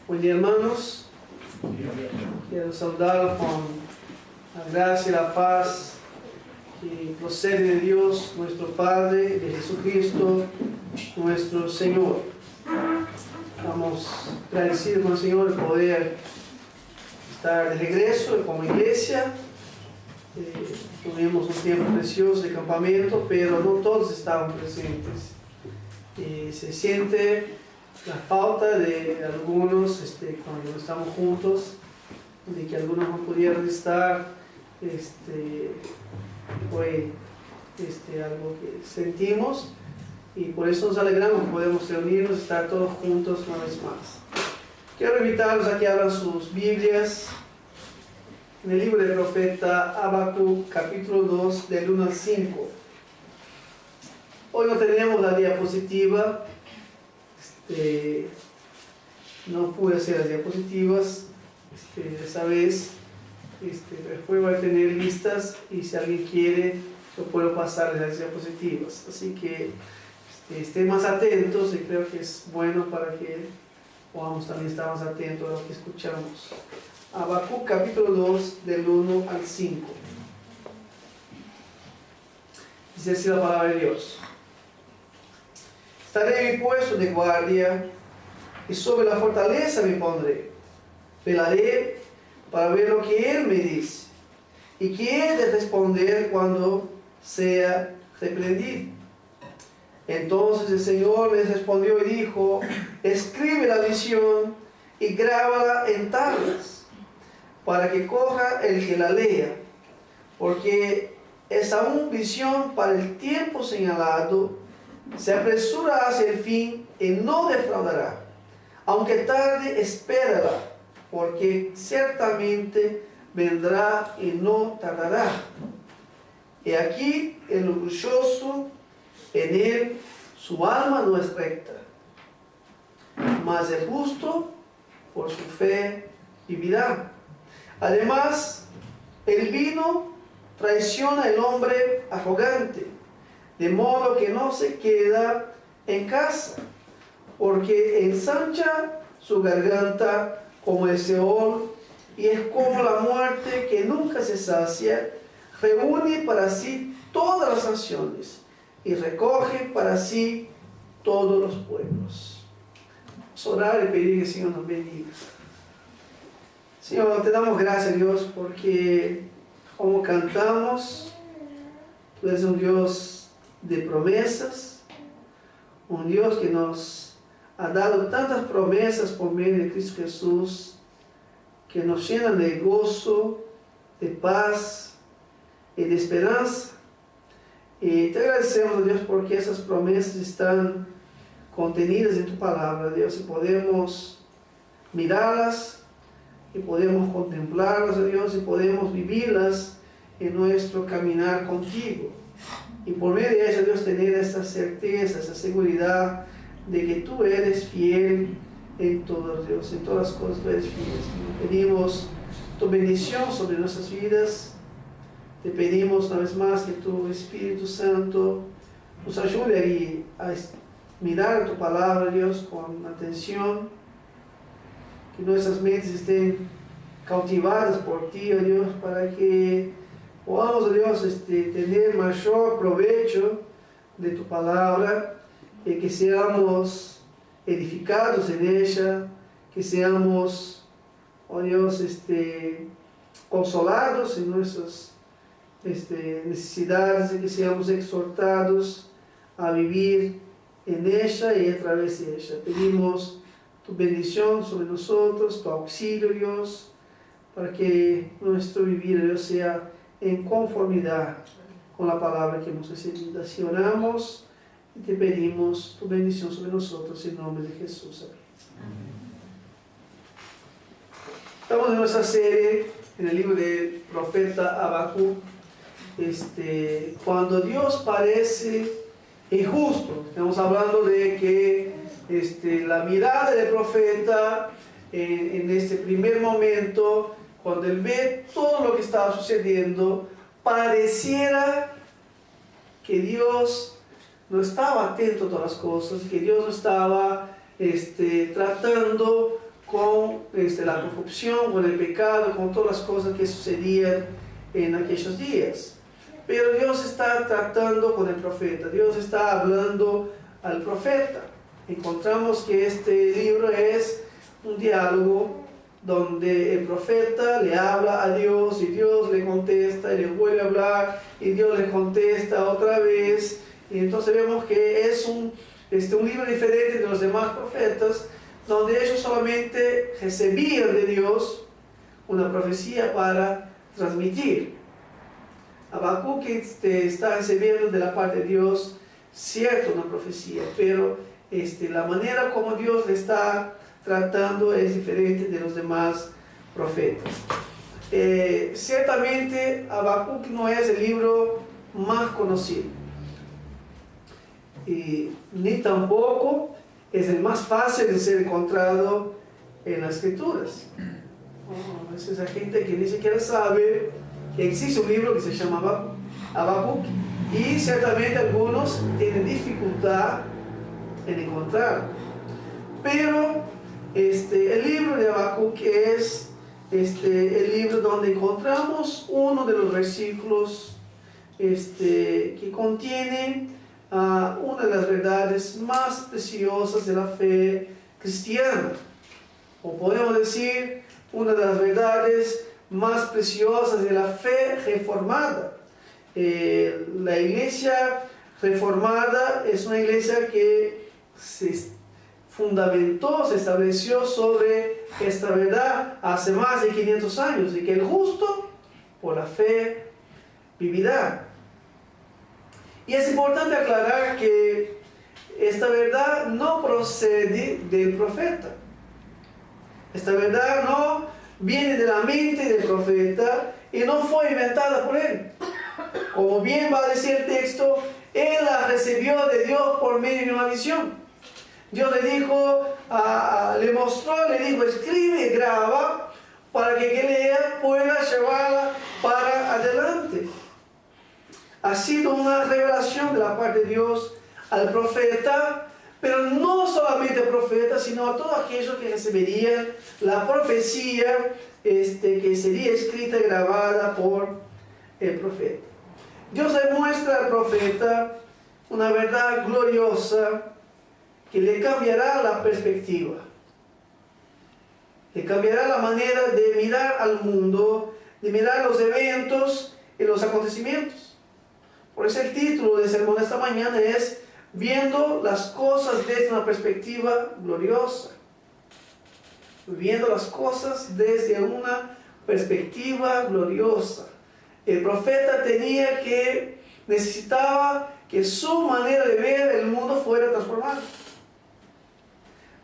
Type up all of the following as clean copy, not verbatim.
Buen día, hermanos. Quiero saludarlos con la gracia y la paz que procede de Dios, nuestro Padre, de Jesucristo, nuestro Señor. Estamos agradecidos con el Señor de poder estar de regreso como iglesia. Tuvimos un tiempo precioso de campamento, pero no todos estaban presentes. Se siente la falta de algunos cuando estamos juntos, de que algunos no pudieron estar. Fue algo que sentimos y por eso nos alegramos, podemos reunirnos, estar todos juntos una vez más. Quiero invitarlos a que abran sus Biblias en el libro del profeta Habacuc, capítulo 2, del 1 al 5. Hoy no tenemos la diapositiva, no pude hacer las diapositivas esta vez, después voy a tener listas y si alguien quiere yo puedo pasar las diapositivas, así que estén más atentos y creo que es bueno para que podamos también estar más atentos a lo que escuchamos. Habacuc capítulo 2 del 1 al 5. Dice así la palabra de Dios: estaré en mi puesto de guardia y sobre la fortaleza me pondré. Velaré para ver lo que Él me dice y qué he de responder cuando sea reprendido. Entonces el Señor me respondió y dijo: escribe la visión y grábala en tablas, para que coja el que la lea, porque es aún visión para el tiempo señalado, se apresura hacia el fin y no defraudará. Aunque tarde, espérala, porque ciertamente vendrá y no tardará. Y aquí el orgulloso, en él su alma no es recta, mas el justo por su fe vivirá. Además, el vino traiciona al hombre arrogante, de modo que no se queda en casa, porque ensancha su garganta como el Seol, y es como la muerte que nunca se sacia. Reúne para sí todas las naciones y recoge para sí todos los pueblos. Vamos a orar y pedir que el Señor nos bendiga. Señor, te damos gracias, Dios, porque como cantamos, tú eres un Dios de promesas, un Dios que nos ha dado tantas promesas por medio de Cristo Jesús, que nos llenan de gozo, de paz y de esperanza. Y te agradecemos, Dios, porque esas promesas están contenidas en tu palabra, Dios, y podemos mirarlas, y podemos contemplarlas, Dios, y podemos vivirlas en nuestro caminar contigo. Y por medio de eso, Dios, tener esta certeza, esa seguridad de que tú eres fiel en todo, Dios, en todas las cosas tú eres fiel. Te pedimos tu bendición sobre nuestras vidas. Te pedimos una vez más que tu Espíritu Santo nos ayude a mirar tu palabra, Dios, con atención, que nuestras mentes estén cautivadas por ti, oh Dios, para que podamos, oh Dios, tener mayor provecho de tu palabra, y que seamos edificados en ella, que seamos, oh Dios, consolados en nuestras necesidades, y que seamos exhortados a vivir en ella y a través de ella. Pedimos tu bendición sobre nosotros, tu auxilio, Dios, para que nuestro vivir, Dios, sea en conformidad con la palabra que hemos recibido. Así oramos y te pedimos tu bendición sobre nosotros en nombre de Jesús. Amén. Estamos en nuestra serie en el libro del profeta Habacuc, cuando Dios parece injusto. Estamos hablando de que la mirada del profeta en este primer momento, cuando él ve todo lo que estaba sucediendo, pareciera que Dios no estaba atento a todas las cosas, que Dios no estaba tratando con la corrupción, con el pecado, con todas las cosas que sucedían en aquellos días. Pero Dios está tratando con el profeta, Dios está hablando al profeta. Encontramos que este libro es un diálogo donde el profeta le habla a Dios y Dios le contesta y le vuelve a hablar y Dios le contesta otra vez. Y entonces vemos que es un libro diferente de los demás profetas, donde ellos solamente recibían de Dios una profecía para transmitir. Habacuc está recibiendo de la parte de Dios cierto una profecía, pero la manera como Dios le está tratando es diferente de los demás profetas. Ciertamente Habacuc no es el libro más conocido, ni tampoco es el más fácil de ser encontrado en las escrituras. A veces hay gente que ni siquiera sabe que existe un libro que se llama Habacuc, y ciertamente algunos tienen dificultad en encontrarlo. Pero el libro de Habacuc es el libro donde encontramos uno de los versículos que contiene una de las verdades más preciosas de la fe cristiana, o podemos decir una de las verdades más preciosas de la fe reformada. La iglesia reformada es una iglesia que se fundamentó, se estableció sobre esta verdad hace más de 500 años, y que el justo por la fe vivirá. Y es importante aclarar que esta verdad no procede del profeta. Esta verdad no viene de la mente del profeta y no fue inventada por él. Como bien va a decir el texto, él la recibió de Dios por medio de una visión. Dios le dijo, le mostró, le dijo, escribe y graba para que quien lea pueda llevarla para adelante. Ha sido una revelación de la parte de Dios al profeta, pero no solamente al profeta, sino a todos aquellos que recibirían la profecía que sería escrita y grabada por el profeta. Dios le muestra al profeta una verdad gloriosa que le cambiará la perspectiva, le cambiará la manera de mirar al mundo, de mirar los eventos y los acontecimientos. Por eso el título del sermón de esta mañana es Viendo las cosas desde una perspectiva gloriosa. Viendo las cosas desde una perspectiva gloriosa. El profeta necesitaba que su manera de ver el mundo fuera transformada.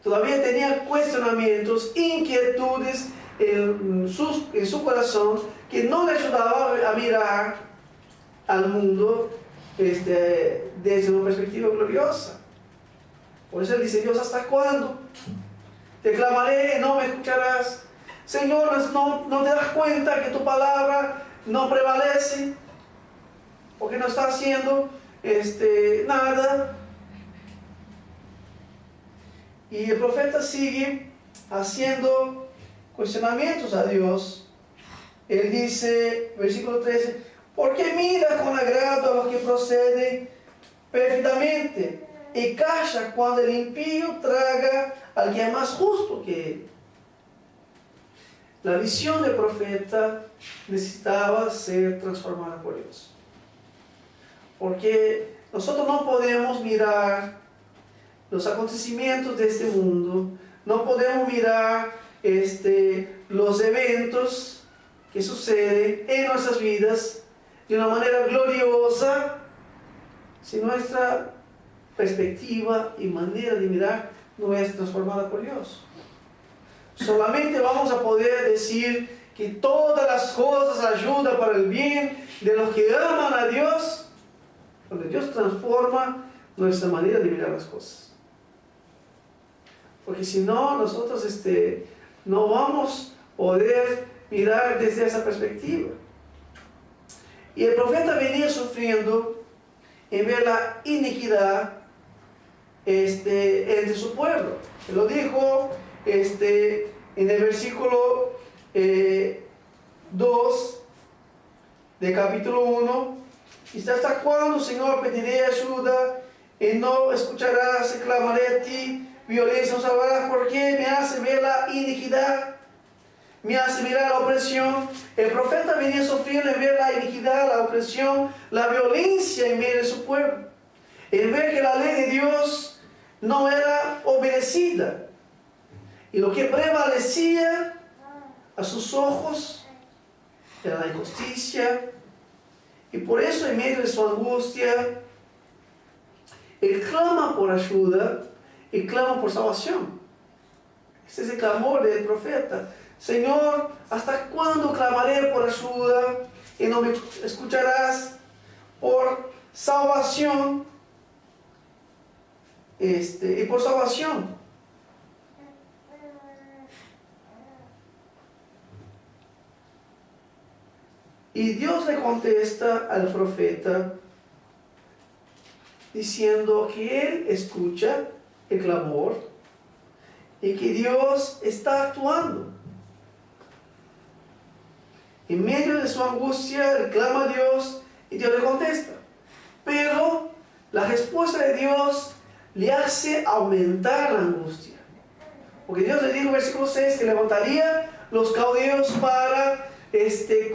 Todavía tenía cuestionamientos, inquietudes en su corazón que no le ayudaban a mirar al mundo desde una perspectiva gloriosa. Por eso él dice, Dios, ¿hasta cuándo? Te clamaré y no me escucharás. Señor, ¿no te das cuenta que tu palabra no prevalece? Porque no está haciendo nada. Y el profeta sigue haciendo cuestionamientos a Dios. Él dice, versículo 13, ¿por qué mira con agrado a los que proceden pérfidamente y calla cuando el impío traga al que es más justo que él? La visión del profeta necesitaba ser transformada por Dios. Porque nosotros no podemos mirar los acontecimientos de este mundo, no podemos mirar los eventos que suceden en nuestras vidas de una manera gloriosa si nuestra perspectiva y manera de mirar no es transformada por Dios. Solamente vamos a poder decir que todas las cosas ayudan para el bien de los que aman a Dios, cuando Dios transforma nuestra manera de mirar las cosas. Porque si no, nosotros no vamos a poder mirar desde esa perspectiva. Y el profeta venía sufriendo en ver la iniquidad entre su pueblo. Él lo dijo en el versículo 2 de capítulo 1. Dice: ¿hasta cuándo, Señor, pediré ayuda y no escucharás? Clamaré a ti, violencia no salvarás. ¿Por qué me hace ver la iniquidad? Me hace mirar la opresión. El profeta venía sufriendo en ver la iniquidad, la opresión, la violencia en medio de su pueblo. En ver que la ley de Dios no era obedecida. Y lo que prevalecía a sus ojos era la injusticia. Y por eso, en medio de su angustia, él clama por ayuda y clama por salvación. Ese es el clamor del profeta. Señor, ¿hasta cuándo clamaré por ayuda y no me escucharás? Por salvación. Y por salvación. Y Dios le contesta al profeta diciendo que Él escucha el clamor y que Dios está actuando. En medio de su angustia, Él clama a Dios y Dios le contesta. Pero la respuesta de Dios le hace aumentar la angustia. Porque Dios le dijo en versículo 6 que levantaría los caudeos para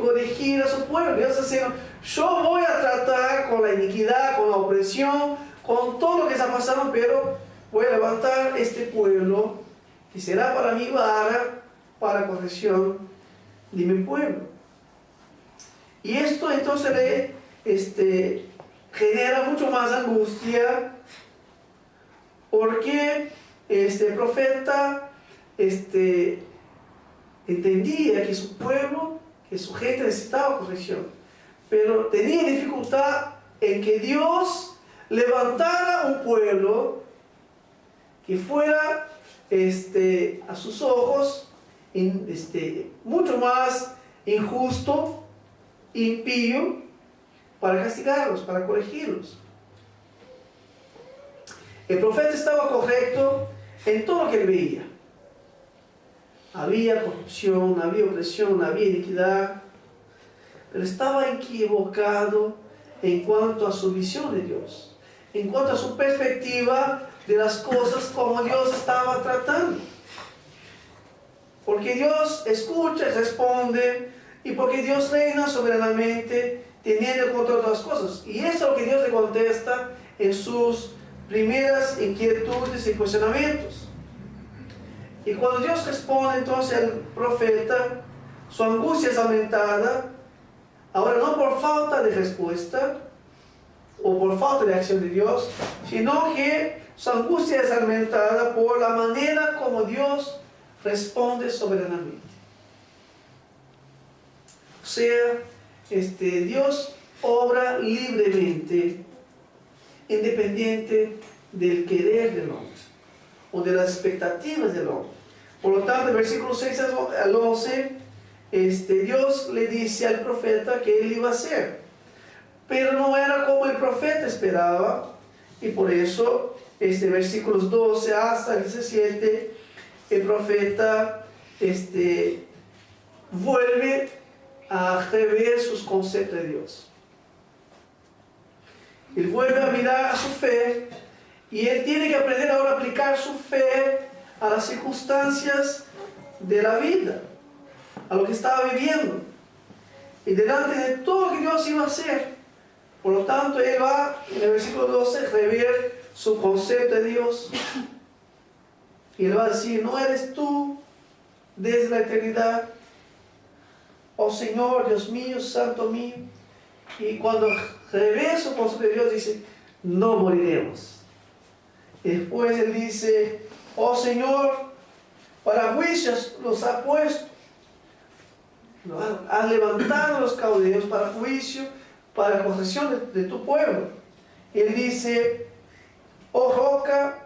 corregir a su pueblo. Dios está diciendo: yo voy a tratar con la iniquidad, con la opresión, con todo lo que está pasando, pero voy a levantar este pueblo que será para mi vara, para corrección de mi pueblo. Y esto entonces le genera mucho más angustia, porque el profeta entendía que su pueblo, que su gente necesitaba corrección, pero tenía dificultad en que Dios levantara un pueblo que fuera a sus ojos mucho más injusto, impío, para castigarlos, para corregirlos. El profeta estaba correcto en todo lo que él veía. Había corrupción, había opresión, había iniquidad, pero estaba equivocado en cuanto a su visión de Dios, en cuanto a su perspectiva de las cosas como Dios estaba tratando. Porque Dios escucha, responde, y porque Dios reina soberanamente, teniendo control de todas las cosas. Y eso es lo que Dios le contesta en sus primeras inquietudes y cuestionamientos. Y cuando Dios responde entonces al profeta, su angustia es aumentada, ahora no por falta de respuesta o por falta de acción de Dios, sino que su angustia es aumentada por la manera como Dios responde soberanamente. O sea, Dios obra libremente, independiente del querer del hombre o de las expectativas del hombre. Por lo tanto, en versículos 6 al 11, Dios le dice al profeta que él iba a hacer, pero no era como el profeta esperaba, y por eso, versículos 12 hasta el 17, el profeta vuelve a rever sus conceptos de Dios. Él vuelve a mirar a su fe, y él tiene que aprender ahora a aplicar su fe a las circunstancias de la vida, a lo que estaba viviendo, y delante de todo lo que Dios iba a hacer. Por lo tanto, él va, en el versículo 12, a rever su concepto de Dios, y él va a decir: ¿no eres tú desde la eternidad, oh Señor, Dios mío, Santo mío? Y cuando revé su concepto de Dios, dice: no moriremos. Y después él dice: oh Señor, para juicios los ha puesto, has levantado los caudeos para juicio, para corrección de tu pueblo. Y él dice: oh roca,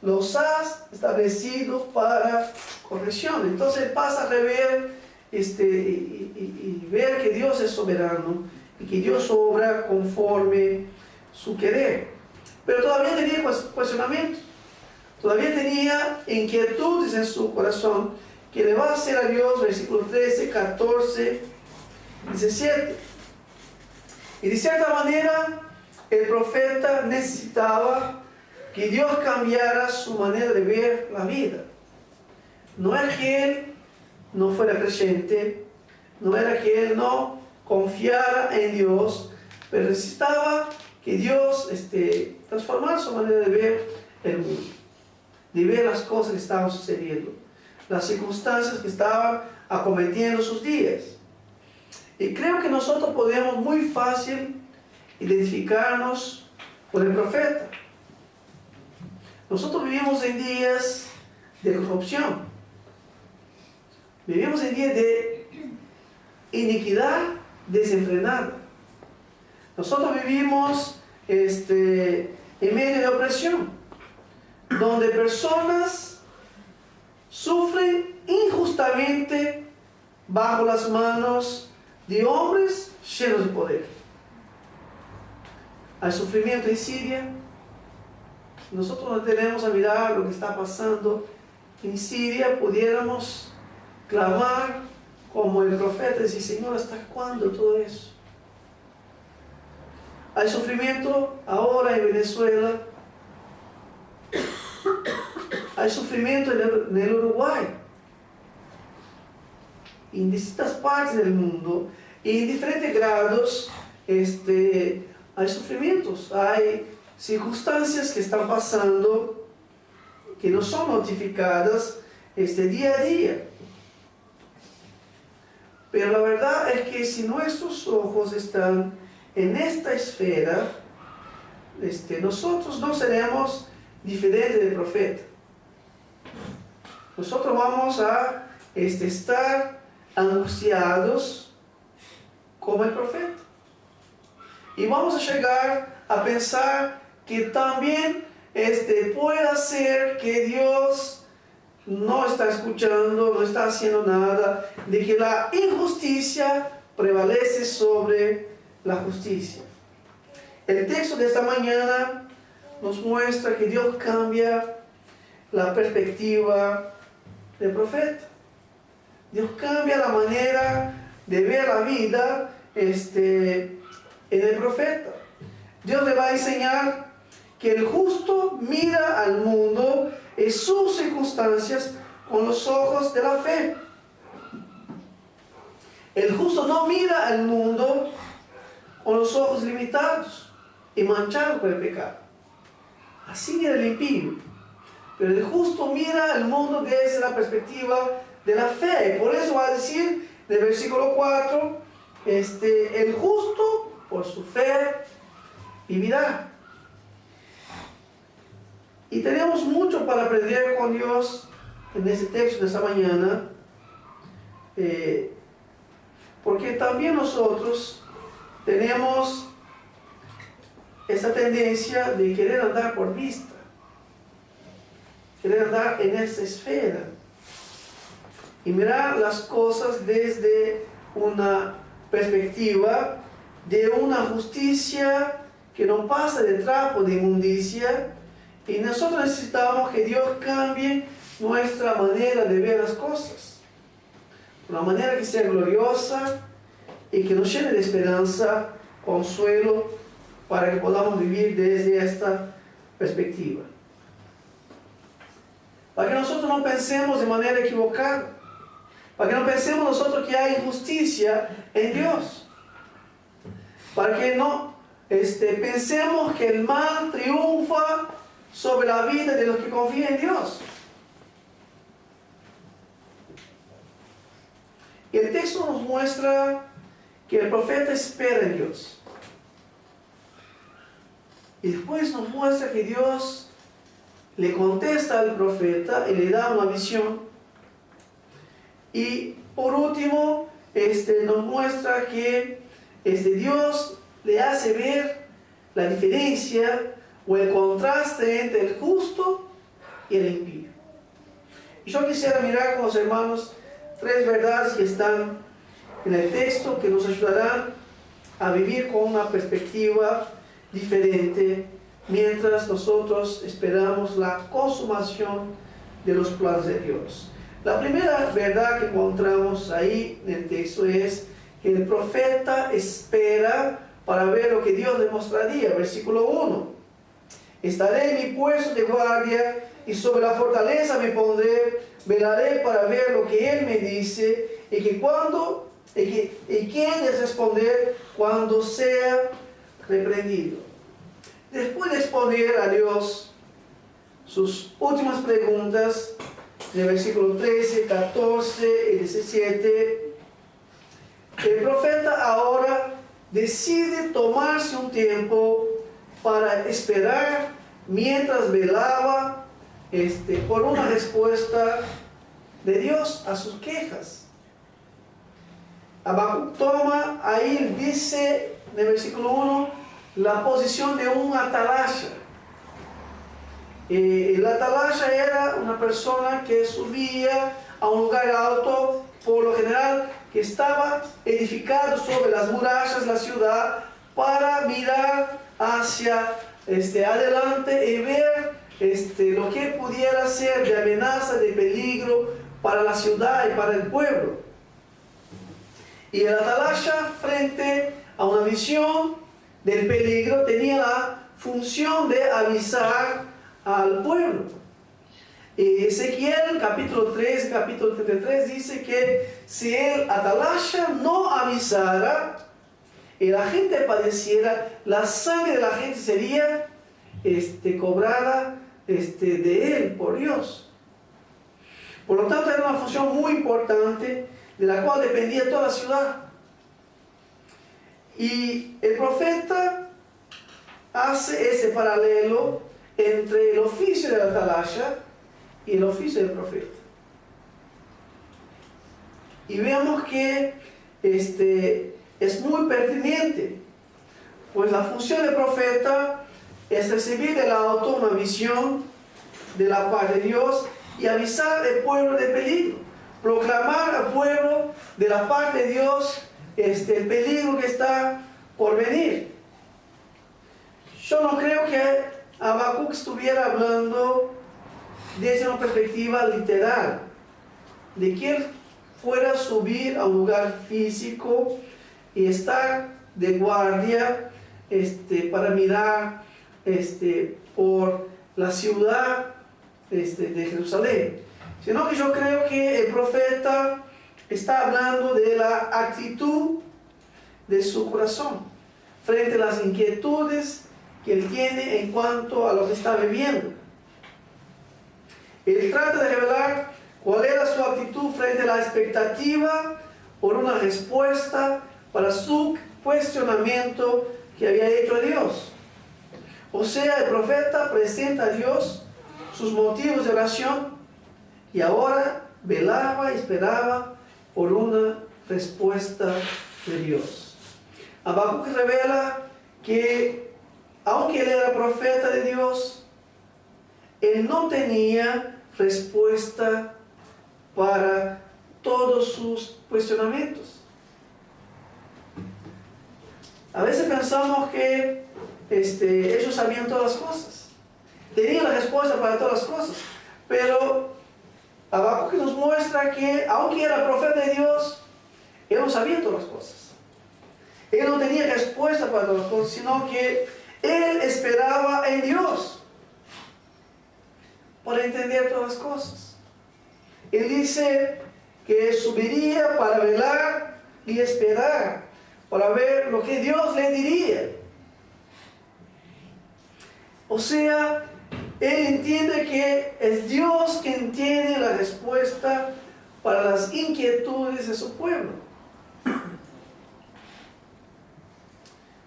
los has establecido para corrección. Entonces él pasa a rever y ver que Dios es soberano y que Dios obra conforme su querer. Pero todavía tenía cuestionamientos. Todavía tenía inquietudes en su corazón que le va a hacer a Dios, versículo 13, 14, 17. Y de cierta manera, el profeta necesitaba que Dios cambiara su manera de ver la vida. No era que él no fuera creyente, no era que él no confiara en Dios, pero necesitaba que Dios transformara su manera de ver el mundo, de ver las cosas que estaban sucediendo, las circunstancias que estaban acometiendo sus días. Y creo que nosotros podemos muy fácil identificarnos con el profeta. Nosotros vivimos en días de corrupción, vivimos en días de iniquidad desenfrenada. Nosotros vivimos en medio de opresión, donde personas sufren injustamente bajo las manos de hombres llenos de poder. Hay sufrimiento en Siria. Nosotros no tenemos a mirar lo que está pasando en Siria. Pudiéramos clamar como el profeta y decir: Señor, ¿hasta cuándo todo eso? Hay sufrimiento ahora en Venezuela. Hay sufrimiento en el Uruguay. En distintas partes del mundo y en diferentes grados hay sufrimientos, hay circunstancias que están pasando que no son notificadas día a día. Pero la verdad es que si nuestros ojos están en esta esfera, nosotros no seremos diferentes del profeta. Nosotros vamos a estar angustiados como el profeta. Y vamos a llegar a pensar que también puede ser que Dios no está escuchando, no está haciendo nada, de que la injusticia prevalece sobre la justicia. El texto de esta mañana nos muestra que Dios cambia la perspectiva del profeta. Dios cambia la manera de ver la vida en el profeta. Dios le va a enseñar que el justo mira al mundo y sus circunstancias con los ojos de la fe. El justo no mira al mundo con los ojos limitados y manchados por el pecado. Así mira el impío. Pero el justo mira al mundo desde la perspectiva de la fe. Por eso va a decir en el versículo 4, el justo por su fe vivirá. Y tenemos mucho para aprender con Dios en este texto de esta mañana, porque también nosotros tenemos esa tendencia de querer andar por vista, querer andar en esta esfera y mirar las cosas desde una perspectiva de una justicia que no pasa de trapo, de inmundicia. Y nosotros necesitamos que Dios cambie nuestra manera de ver las cosas, una manera que sea gloriosa y que nos llene de esperanza, consuelo, para que podamos vivir desde esta perspectiva. Para que nosotros no pensemos de manera equivocada, para que no pensemos nosotros que hay injusticia en Dios, para que no pensemos que el mal triunfa sobre la vida de los que confían en Dios. Y el texto nos muestra que el profeta espera en Dios. Y después nos muestra que Dios le contesta al profeta y le da una visión. Y por último, nos muestra que Dios le hace ver la diferencia o el contraste entre el justo y el impío. Y yo quisiera mirar con los hermanos tres verdades que están en el texto que nos ayudarán a vivir con una perspectiva diferente mientras nosotros esperamos la consumación de los planes de Dios. La primera verdad que encontramos ahí en el texto es que el profeta espera para ver lo que Dios le mostraría. Versículo 1. Estaré en mi puesto de guardia y sobre la fortaleza me pondré, velaré para ver lo que Él me dice y quién es responder cuando sea reprendido. Después de exponer a Dios sus últimas preguntas, en el versículo 13, 14 y 17, el profeta ahora decide tomarse un tiempo para esperar mientras velaba por una respuesta de Dios a sus quejas. Habacuc toma, ahí dice en el versículo 1, la posición de un atalaya. El atalaya era una persona que subía a un lugar alto, por lo general que estaba edificado sobre las murallas de la ciudad, para mirar hacia adelante y ver lo que pudiera ser de amenaza, de peligro para la ciudad y para el pueblo. Y el atalaya, frente a una visión del peligro, tenía la función de avisar al pueblo. Ezequiel capítulo 3, capítulo 33 dice que si el atalaya no avisara y la gente padeciera, la sangre de la gente sería cobrada de él por Dios. Por lo tanto, era una función muy importante de la cual dependía toda la ciudad. Y el profeta hace ese paralelo entre el oficio del atalaya y el oficio del profeta. Y vemos que es muy pertinente, pues la función del profeta es recibir del alto una visión de la parte de Dios y avisar al pueblo de peligro, proclamar al pueblo de la parte de Dios el peligro que está por venir. Yo no creo que Habacuc estuviera hablando desde una perspectiva literal, de que él fuera a subir a un lugar físico y estar de guardia para mirar por la ciudad de Jerusalén, sino que yo creo que el profeta está hablando de la actitud de su corazón frente a las inquietudes que él tiene en cuanto a lo que está viviendo. Él trata de revelar cuál era su actitud frente a la expectativa por una respuesta para su cuestionamiento que había hecho a Dios. O sea, el profeta presenta a Dios sus motivos de oración y ahora velaba y esperaba por una respuesta de Dios. Habacuc revela que aunque él era profeta de Dios, él no tenía respuesta para todos sus cuestionamientos. A veces pensamos que ellos sabían todas las cosas, tenían la respuesta para todas las cosas, pero Habacuc nos muestra que aunque era profeta de Dios, él no sabía todas las cosas. Él no tenía respuesta para todas las cosas, sino que él esperaba en Dios para entender todas las cosas. Él dice que subiría para velar y esperar, para ver lo que Dios le diría. O sea, él entiende que es Dios quien tiene la respuesta para las inquietudes de su pueblo.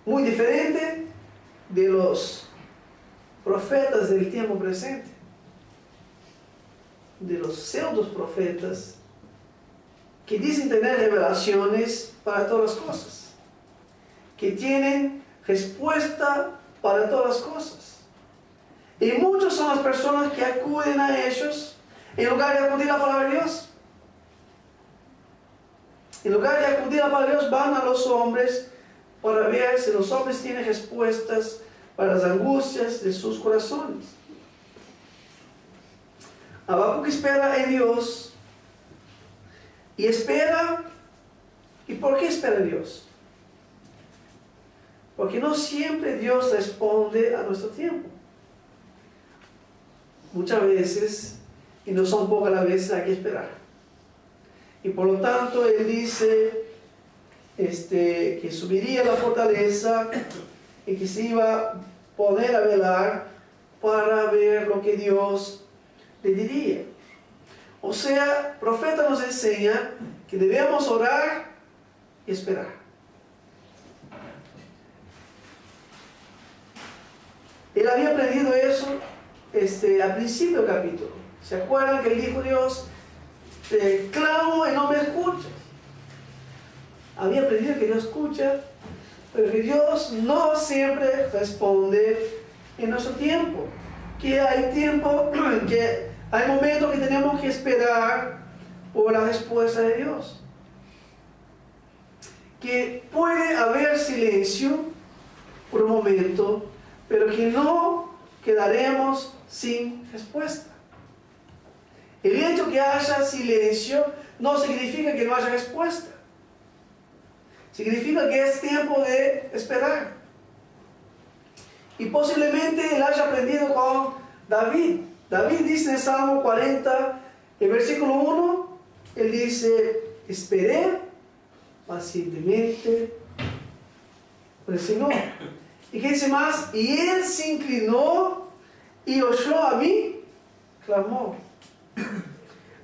Muy diferente de los profetas del tiempo presente, de los pseudos profetas que dicen tener revelaciones para todas las cosas, que tienen respuesta para todas las cosas. Y muchas son las personas que acuden a ellos en lugar de acudir a la palabra de Dios. En lugar de acudir a la palabra de Dios, van a los hombres para ver si los hombres tienen respuestas para las angustias de sus corazones. Habacuc espera en Dios y espera. ¿Y por qué espera en Dios? Porque no siempre Dios responde a nuestro tiempo. Muchas veces, y no son pocas las veces, hay que esperar. Y por lo tanto, él dice que subiría a la fortaleza y que se iba a poner a velar para ver lo que Dios le diría. O sea, el profeta nos enseña que debemos orar y esperar. Él había aprendido eso al principio del capítulo. ¿Se acuerdan que él dijo Dios, te clamo y no me escuchas? Había aprendido que Dios escucha, pero que Dios no siempre responde en nuestro tiempo. Que hay tiempo, que hay momentos que tenemos que esperar por la respuesta de Dios. Que puede haber silencio por un momento, pero que no quedaremos sin respuesta. El hecho que haya silencio no significa que no haya respuesta. Significa que es tiempo de esperar. Y posiblemente él haya aprendido con David. David dice en el Salmo 40, el versículo 1, él dice, esperé pacientemente por el Señor. ¿Y qué dice más? Y él se inclinó y oyó a mi clamor.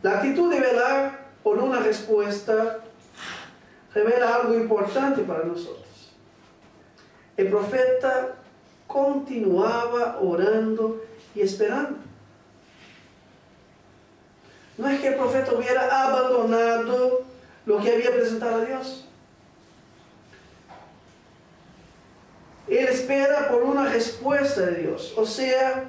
La actitud de velar por una respuesta revela algo importante para nosotros. El profeta continuaba orando y esperando. No es que el profeta hubiera abandonado lo que había presentado a Dios. Él espera por una respuesta de Dios. O sea,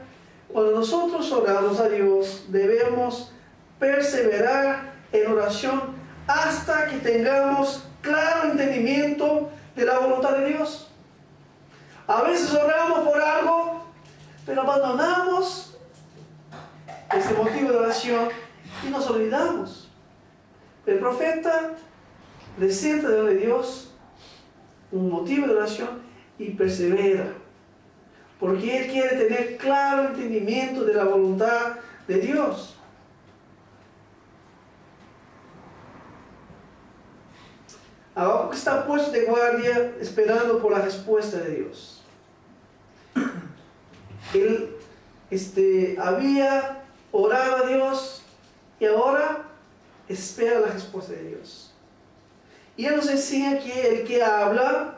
cuando nosotros oramos a Dios, debemos perseverar en oración hasta que tengamos claro entendimiento de la voluntad de Dios. A veces oramos por algo, pero abandonamos este motivo de oración y nos olvidamos. El profeta presenta delante de Dios un motivo de oración y persevera, porque él quiere tener claro entendimiento de la voluntad de Dios. Habacuc está puesto de guardia esperando por la respuesta de Dios. Él había orado a Dios y ahora espera la respuesta de Dios. Y él nos enseña que el que habla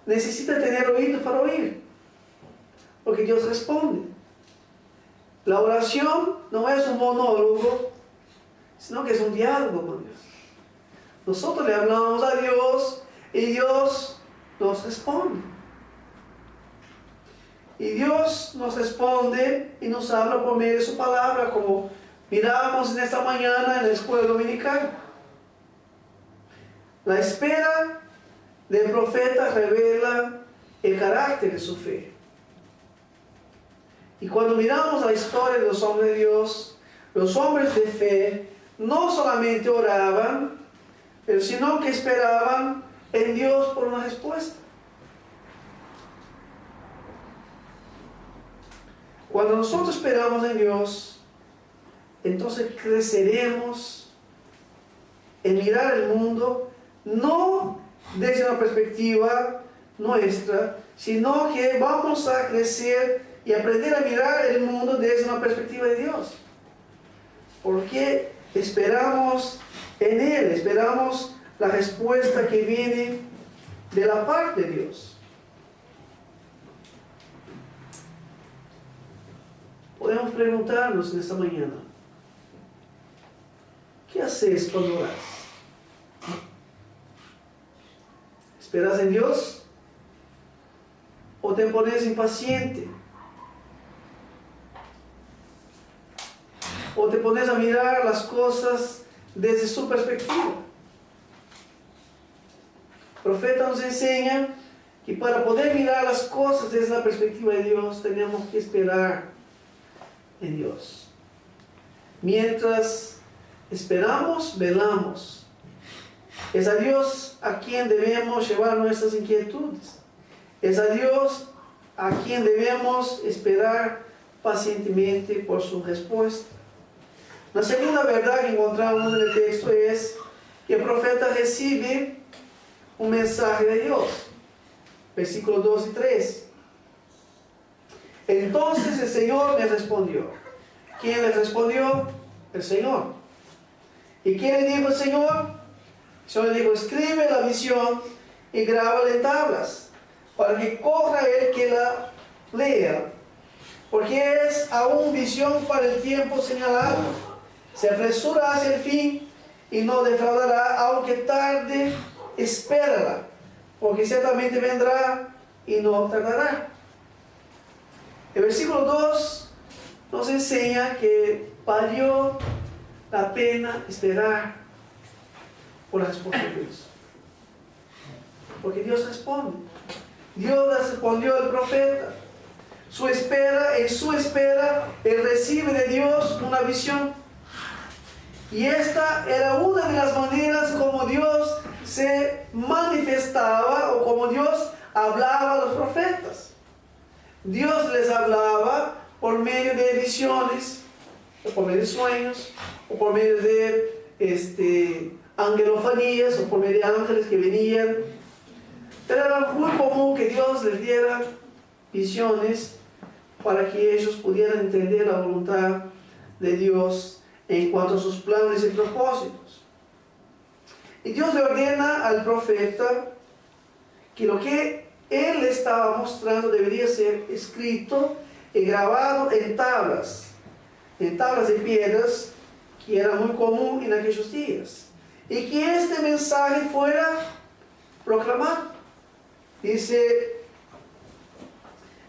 necesita tener oídos para oír, porque Dios responde. La oración no es un monólogo, sino que es un diálogo con Dios. Nosotros le hablamos a Dios y Dios nos responde. Y Dios nos responde y nos habla por medio de su palabra, como mirábamos en esta mañana en la escuela dominical. La espera del profeta revela el carácter de su fe. Y cuando miramos la historia de los hombres de Dios, los hombres de fe no solamente oraban, pero sino que esperaban en Dios por una respuesta. Cuando nosotros esperamos en Dios, entonces creceremos en mirar el mundo no desde una perspectiva nuestra, sino que vamos a crecer y aprender a mirar el mundo desde una perspectiva de Dios. Porque esperamos en Él, esperamos la respuesta que viene de la parte de Dios. Podemos preguntarnos en esta mañana, ¿qué haces cuando oras? ¿Esperas en Dios? ¿O te pones impaciente? ¿O te pones a mirar las cosas desde su perspectiva? El profeta nos enseña que para poder mirar las cosas desde la perspectiva de Dios, tenemos que esperar en Dios. Mientras esperamos, velamos. Es a Dios a quien debemos llevar nuestras inquietudes. Es a Dios a quien debemos esperar pacientemente por su respuesta. La segunda verdad que encontramos en el texto es que el profeta recibe un mensaje de Dios. Versículos 2 y 3. Entonces el Señor me respondió. ¿Quién le respondió? El Señor. ¿Y qué le dijo el Señor? El Señor le dijo, escribe la visión y grábala en tablas, para que corra el que la lea, porque es aún visión para el tiempo señalado. Se apresura hacia el fin y no defraudará, aunque tarde, espérala, porque ciertamente vendrá y no tardará. El versículo 2 nos enseña que valió la pena esperar por la respuesta de Dios. Porque Dios responde. Dios le respondió al profeta. En su espera, él recibe de Dios una visión. Y esta era una de las maneras como Dios se manifestaba o como Dios hablaba a los profetas. Dios les hablaba por medio de visiones, o por medio de sueños, o por medio de angelofanías, o por medio de ángeles que venían. Pero era muy común que Dios les diera visiones para que ellos pudieran entender la voluntad de Dios en cuanto a sus planes y propósitos. Y Dios le ordena al profeta que lo que él le estaba mostrando debería ser escrito y grabado en tablas de piedras, que era muy común en aquellos días, y que este mensaje fuera proclamado. Dice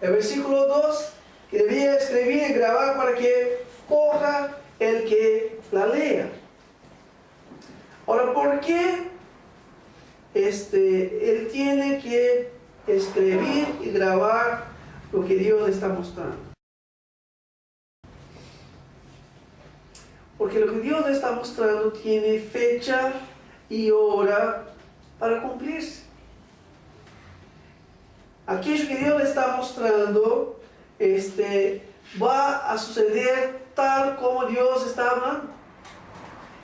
el versículo 2 que debía escribir y grabar para que corra el que la lea. Ahora, ¿por qué él tiene que escribir y grabar lo que Dios le está mostrando? Porque lo que Dios le está mostrando tiene fecha y hora para cumplirse. Aquello que Dios le está mostrando va a suceder tal como Dios está hablando.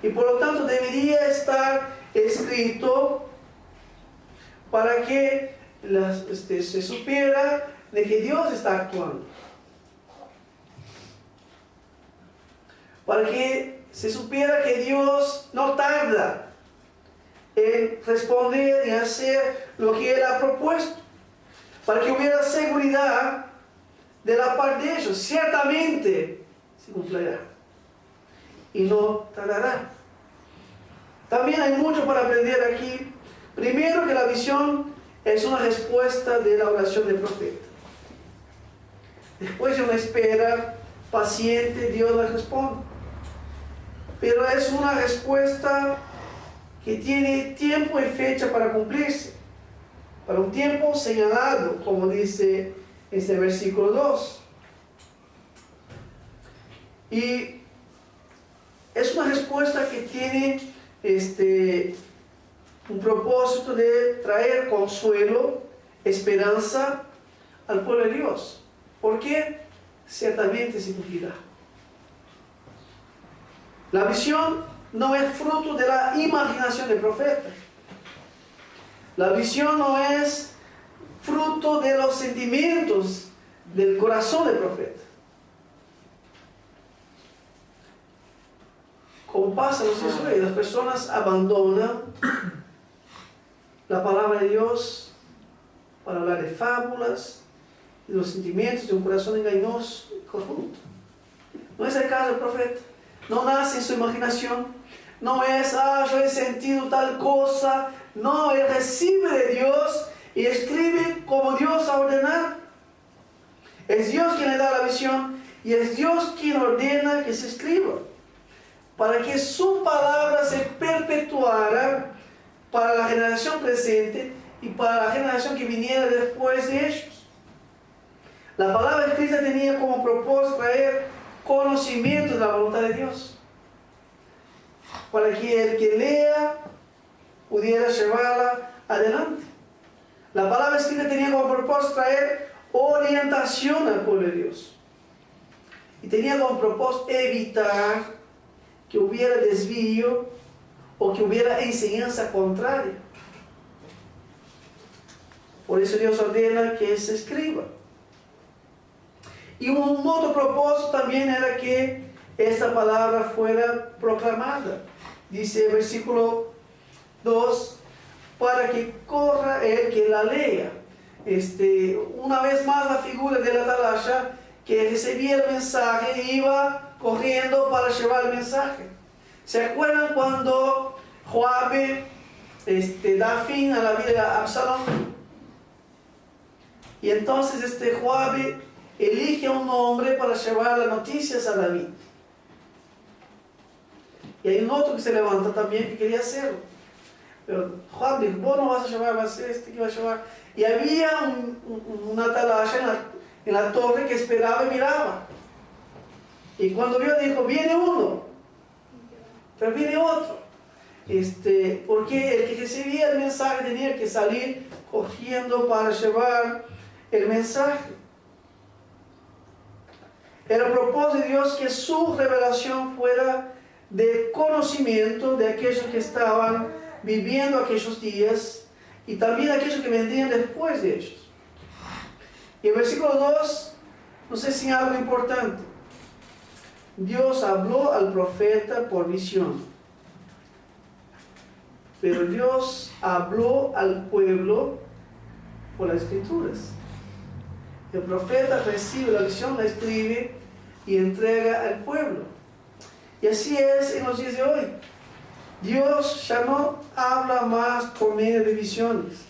Y por lo tanto debería estar escrito para que se supiera de que Dios está actuando. Para que se supiera que Dios no tarda en responder y hacer lo que Él ha propuesto. Para que hubiera seguridad de la parte de ellos. Ciertamente se cumplirá y no tardará. También hay mucho para aprender aquí. Primero, que la visión es una respuesta de la oración del profeta. Después de una espera paciente, Dios le responde. Pero es una respuesta que tiene tiempo y fecha para cumplirse, para un tiempo señalado, como dice este versículo 2. Y es una respuesta que tiene un propósito de traer consuelo, esperanza al pueblo de Dios. ¿Por qué? Ciertamente se cumplirá. La visión no es fruto de la imaginación del profeta. La visión no es fruto de los sentimientos del corazón del profeta. Como pasa en los días de hoy, las personas abandonan la palabra de Dios para hablar de fábulas y los sentimientos de un corazón engañoso y corrupto. No es el caso del profeta. No nace en su imaginación. No es, yo he sentido tal cosa. No, él recibe de Dios y escribe como Dios ha ordenado. Es Dios quien le da la visión y es Dios quien ordena que se escriba, para que su palabra se perpetuara para la generación presente y para la generación que viniera después de ellos. La palabra escrita tenía como propósito traer conocimiento de la voluntad de Dios, para que el que lea pudiera llevarla adelante. La palabra escrita tenía como propósito traer orientación al pueblo de Dios. Y tenía como propósito evitar que hubiera desvío o que hubiera enseñanza contraria. Por eso Dios ordena que se escriba. Y un otro propósito también era que esta palabra fuera proclamada. Dice el versículo 2, para que corra el que la lea. Una vez más la figura del atalaya que recibía el mensaje iba corriendo para llevar el mensaje. ¿Se acuerdan cuando Joabe da fin a la vida de Absalón? Y entonces Joabe elige a un hombre para llevar las noticias a David. Y hay un otro que se levanta también que quería hacerlo. Pero Joab dijo, vos no vas a llevar, va a ser este que va a llevar. Y había una atalaya en la torre que esperaba y miraba. Y cuando vio dijo, viene uno, pero viene otro. Porque el que recibía el mensaje tenía que salir cogiendo para llevar el mensaje. Era el propósito de Dios que su revelación fuera de conocimiento de aquellos que estaban viviendo aquellos días y también aquellos que vendrían después de ellos. Y el versículo 2 nos enseña algo importante. Dios habló al profeta por visión, pero Dios habló al pueblo por las escrituras. El profeta recibe la visión, la escribe y entrega al pueblo. Y así es en los días de hoy. Dios ya no habla más por medio de visiones.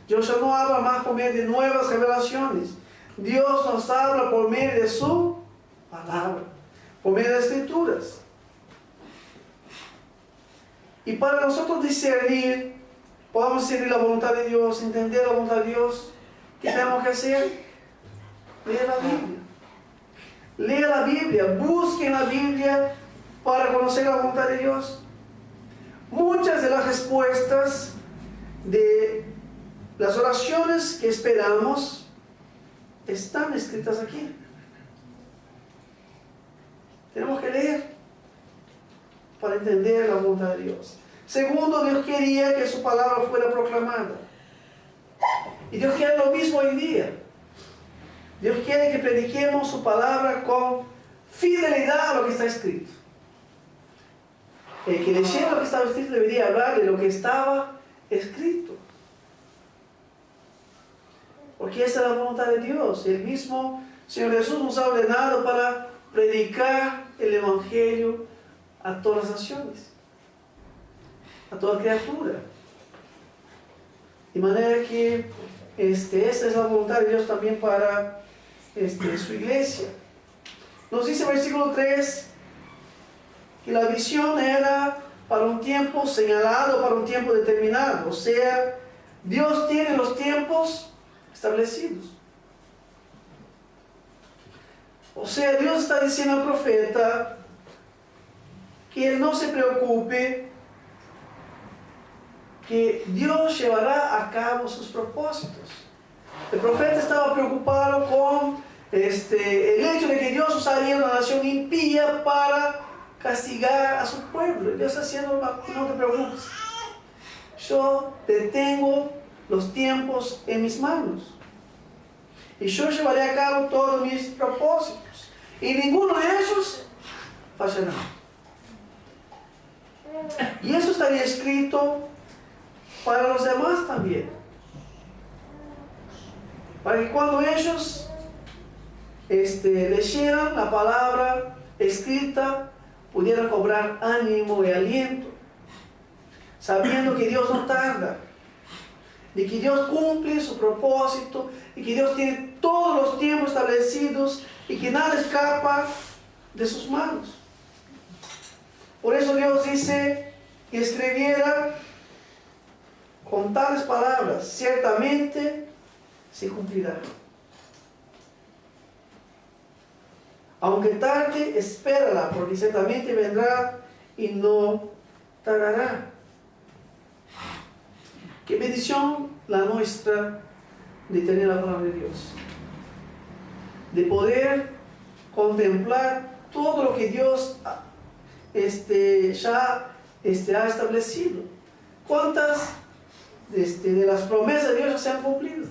Dios ya no habla más por medio de nuevas revelaciones. Dios nos habla por medio de su palabra, por medio de las escrituras. Y para nosotros discernir, podamos discernir la voluntad de Dios, entender la voluntad de Dios, ¿qué tenemos que hacer? Leer la Biblia. Lea la Biblia, busquen la Biblia para conocer la voluntad de Dios. Muchas de las respuestas de las oraciones que esperamos están escritas aquí. Tenemos que leer para entender la voluntad de Dios. Segundo, Dios quería que su palabra fuera proclamada. Y Dios quiere lo mismo hoy en día. Dios quiere que prediquemos su palabra con fidelidad a lo que está escrito. El que leyera lo que estaba escrito debería hablar de lo que estaba escrito. Porque esa es la voluntad de Dios. El mismo Señor Jesús nos ha ordenado para predicar el Evangelio a todas las naciones, a toda criatura. De manera que esta es la voluntad de Dios también para su iglesia. Nos dice el versículo 3 que la visión era para un tiempo señalado, para un tiempo determinado. O sea, Dios tiene los tiempos establecidos. O sea, Dios está diciendo al profeta que él no se preocupe, que Dios llevará a cabo sus propósitos. El profeta estaba preocupado con el hecho de que Dios usaría una nación impía para castigar a su pueblo. Dios está haciendo, no te preocupes, yo detengo los tiempos en mis manos y yo llevaré a cabo todos mis propósitos y ninguno de ellos fallará. Y eso estaría escrito para los demás también, para que cuando ellos leyeran la palabra escrita pudieran cobrar ánimo y aliento, sabiendo que Dios no tarda, de que Dios cumple su propósito y que Dios tiene todos los tiempos establecidos y que nada escapa de sus manos. Por eso Dios dice que escribiera con tales palabras, ciertamente se cumplirá. Aunque tarde, espérala, porque ciertamente vendrá y no tardará. Qué bendición la nuestra de tener la palabra de Dios, de poder contemplar todo lo que Dios ya ha establecido. ¿Cuántas de las promesas de Dios ya se han cumplido?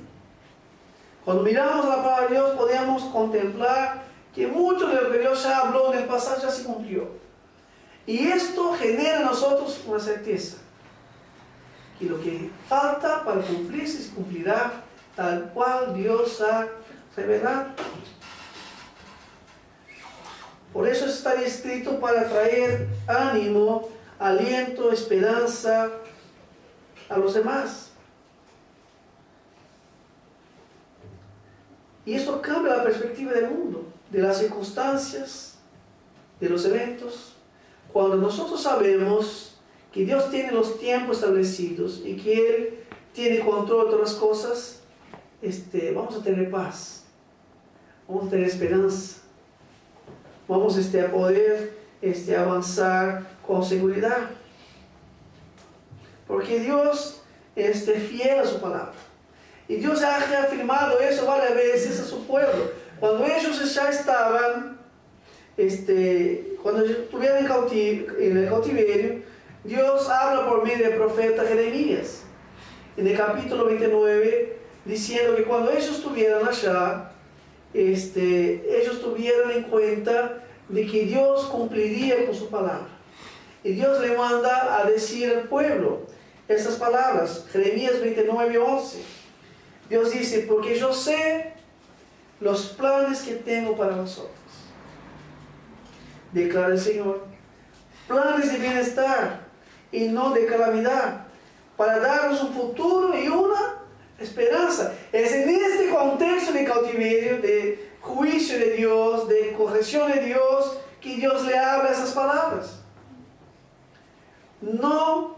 Cuando miramos la palabra de Dios podemos contemplar que mucho de lo que Dios ya habló en el pasado ya se cumplió. Y esto genera en nosotros una certeza, que lo que falta para cumplirse se cumplirá tal cual Dios ha revelado. Por eso está escrito para traer ánimo, aliento, esperanza a los demás. Y esto cambia la perspectiva del mundo, de las circunstancias, de los eventos. Cuando nosotros sabemos que Dios tiene los tiempos establecidos y que Él tiene control de todas las cosas, vamos a tener paz, vamos a tener esperanza, vamos a poder avanzar con seguridad. Porque Dios es fiel a su palabra. Y Dios ha reafirmado eso varias veces a su pueblo. Cuando ellos ya estaban, cuando estuvieron en el cautiverio, Dios habla por medio del profeta Jeremías, en el capítulo 29, diciendo que cuando ellos estuvieran allá, ellos tuvieran en cuenta de que Dios cumpliría con su palabra. Y Dios le manda a decir al pueblo estas palabras, Jeremías 29:11. Dios dice, porque yo sé los planes que tengo para vosotros, declara el Señor, planes de bienestar y no de calamidad, para daros un futuro y una esperanza. Es en este contexto de cautiverio, de juicio de Dios, de corrección de Dios, que Dios le habla esas palabras. No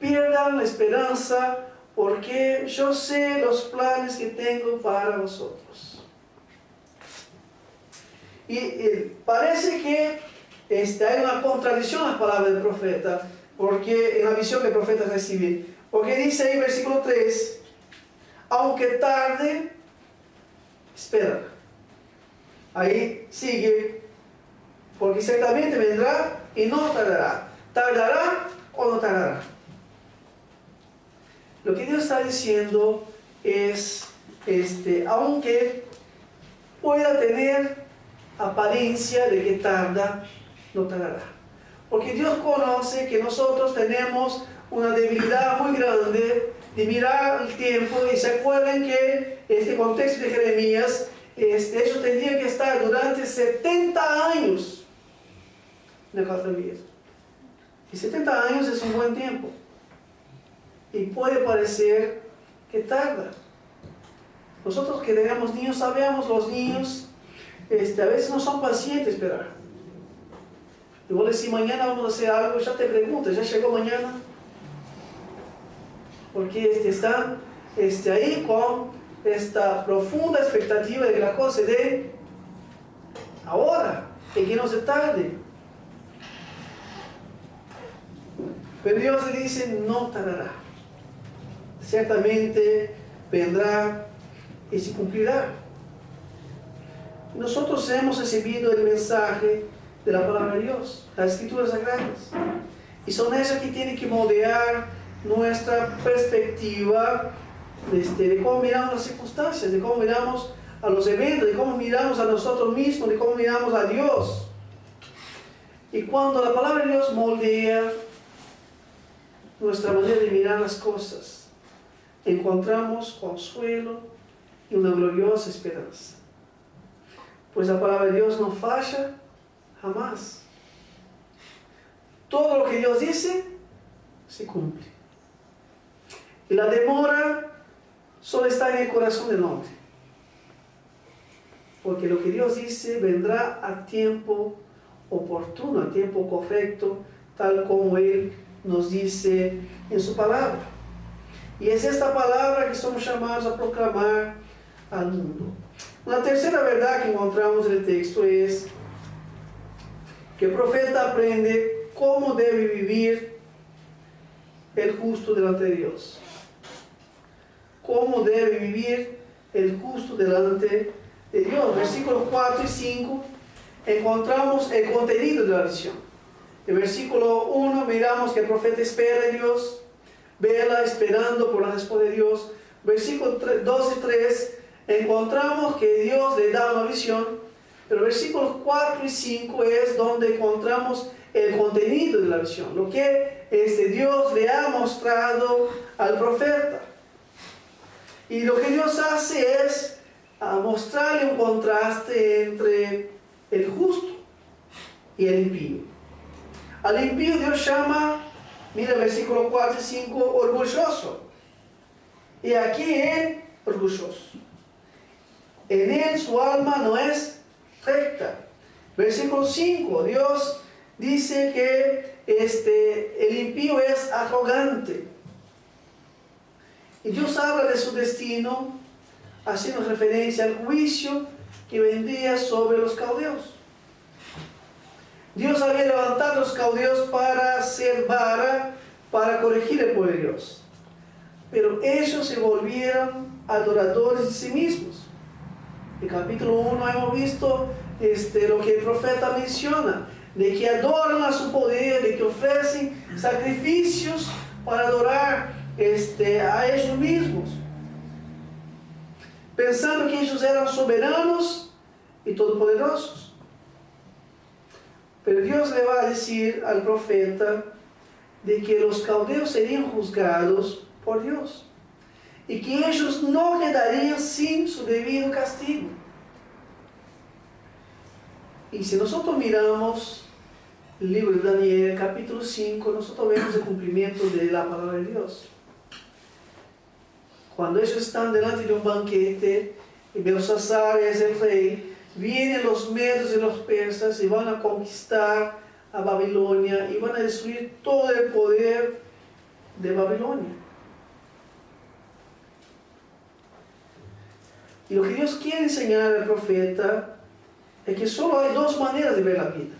pierdan la esperanza, porque yo sé los planes que tengo para vosotros. Y parece que hay una contradicción en las palabras del profeta, porque en la visión que el profeta recibe. Porque dice ahí, versículo 3, aunque tarde, espera. Ahí sigue, porque ciertamente vendrá y no tardará. ¿Tardará o no tardará? Lo que Dios está diciendo es, aunque pueda tener apariencia de que tarda, no tardará. Porque Dios conoce que nosotros tenemos una debilidad muy grande de mirar el tiempo, y se acuerdan que este contexto de Jeremías, ellos tendrían que estar durante 70 años en el cautiverio. Y 70 años es un buen tiempo. Y puede parecer que tarda. Nosotros que tenemos niños, sabemos, los niños a veces no son pacientes esperar. Y vos le decís, mañana vamos a hacer algo, ya te preguntas, ¿ya llegó mañana? Porque están ahí con esta profunda expectativa de que la cosa se dé ahora, y que no se tarde. Pero Dios le dice, no tardará. Ciertamente vendrá y se cumplirá. Nosotros hemos recibido el mensaje de la palabra de Dios, las escrituras sagradas, y son esas que tienen que moldear nuestra perspectiva de cómo miramos las circunstancias, de cómo miramos a los eventos, de cómo miramos a nosotros mismos, de cómo miramos a Dios. Y cuando la palabra de Dios moldea nuestra manera de mirar las cosas, encontramos consuelo y una gloriosa esperanza. Pues la palabra de Dios no falla jamás. Todo lo que Dios dice se cumple. Y la demora solo está en el corazón del hombre. Porque lo que Dios dice vendrá a tiempo oportuno, a tiempo correcto, tal como Él nos dice en su palabra. Y es esta palabra que somos llamados a proclamar al mundo. Una tercera verdad que encontramos en el texto es que el profeta aprende cómo debe vivir el justo delante de Dios. Cómo debe vivir el justo delante de Dios. Versículos 4 y 5 encontramos el contenido de la visión. En versículo 1 miramos que el profeta espera en Dios, vela esperando por la respuesta de Dios. Versículos 2 y 3 encontramos que Dios le da una visión, pero versículos 4 y 5 es donde encontramos el contenido de la visión, lo que Dios le ha mostrado al profeta. Y lo que Dios hace es mostrarle un contraste entre el justo y el impío. Al impío Dios llama, mira el versículo 4 y 5, orgulloso. Y aquí él, orgulloso. En él su alma no es recta. Versículo 5, Dios dice que el impío es arrogante. Y Dios habla de su destino haciendo referencia al juicio que vendría sobre los caldeos. Dios había levantado a los caldeos para ser vara, para corregir el pueblo de Dios. Pero ellos se volvieron adoradores de sí mismos. En el capítulo 1 hemos visto lo que el profeta menciona, de que adoran a su poder, de que ofrecen sacrificios para adorar a ellos mismos, pensando que ellos eran soberanos y todopoderosos. Pero Dios le va a decir al profeta de que los caldeos serían juzgados por Dios y que ellos no quedarían sin su debido castigo. Y si nosotros miramos el libro de Daniel, capítulo 5, nosotros vemos el cumplimiento de la palabra de Dios. Cuando ellos están delante de un banquete y Belsasar es el rey, vienen los medos y los persas y van a conquistar a Babilonia y van a destruir todo el poder de Babilonia. Y lo que Dios quiere enseñar al profeta es que solo hay dos maneras de ver la vida.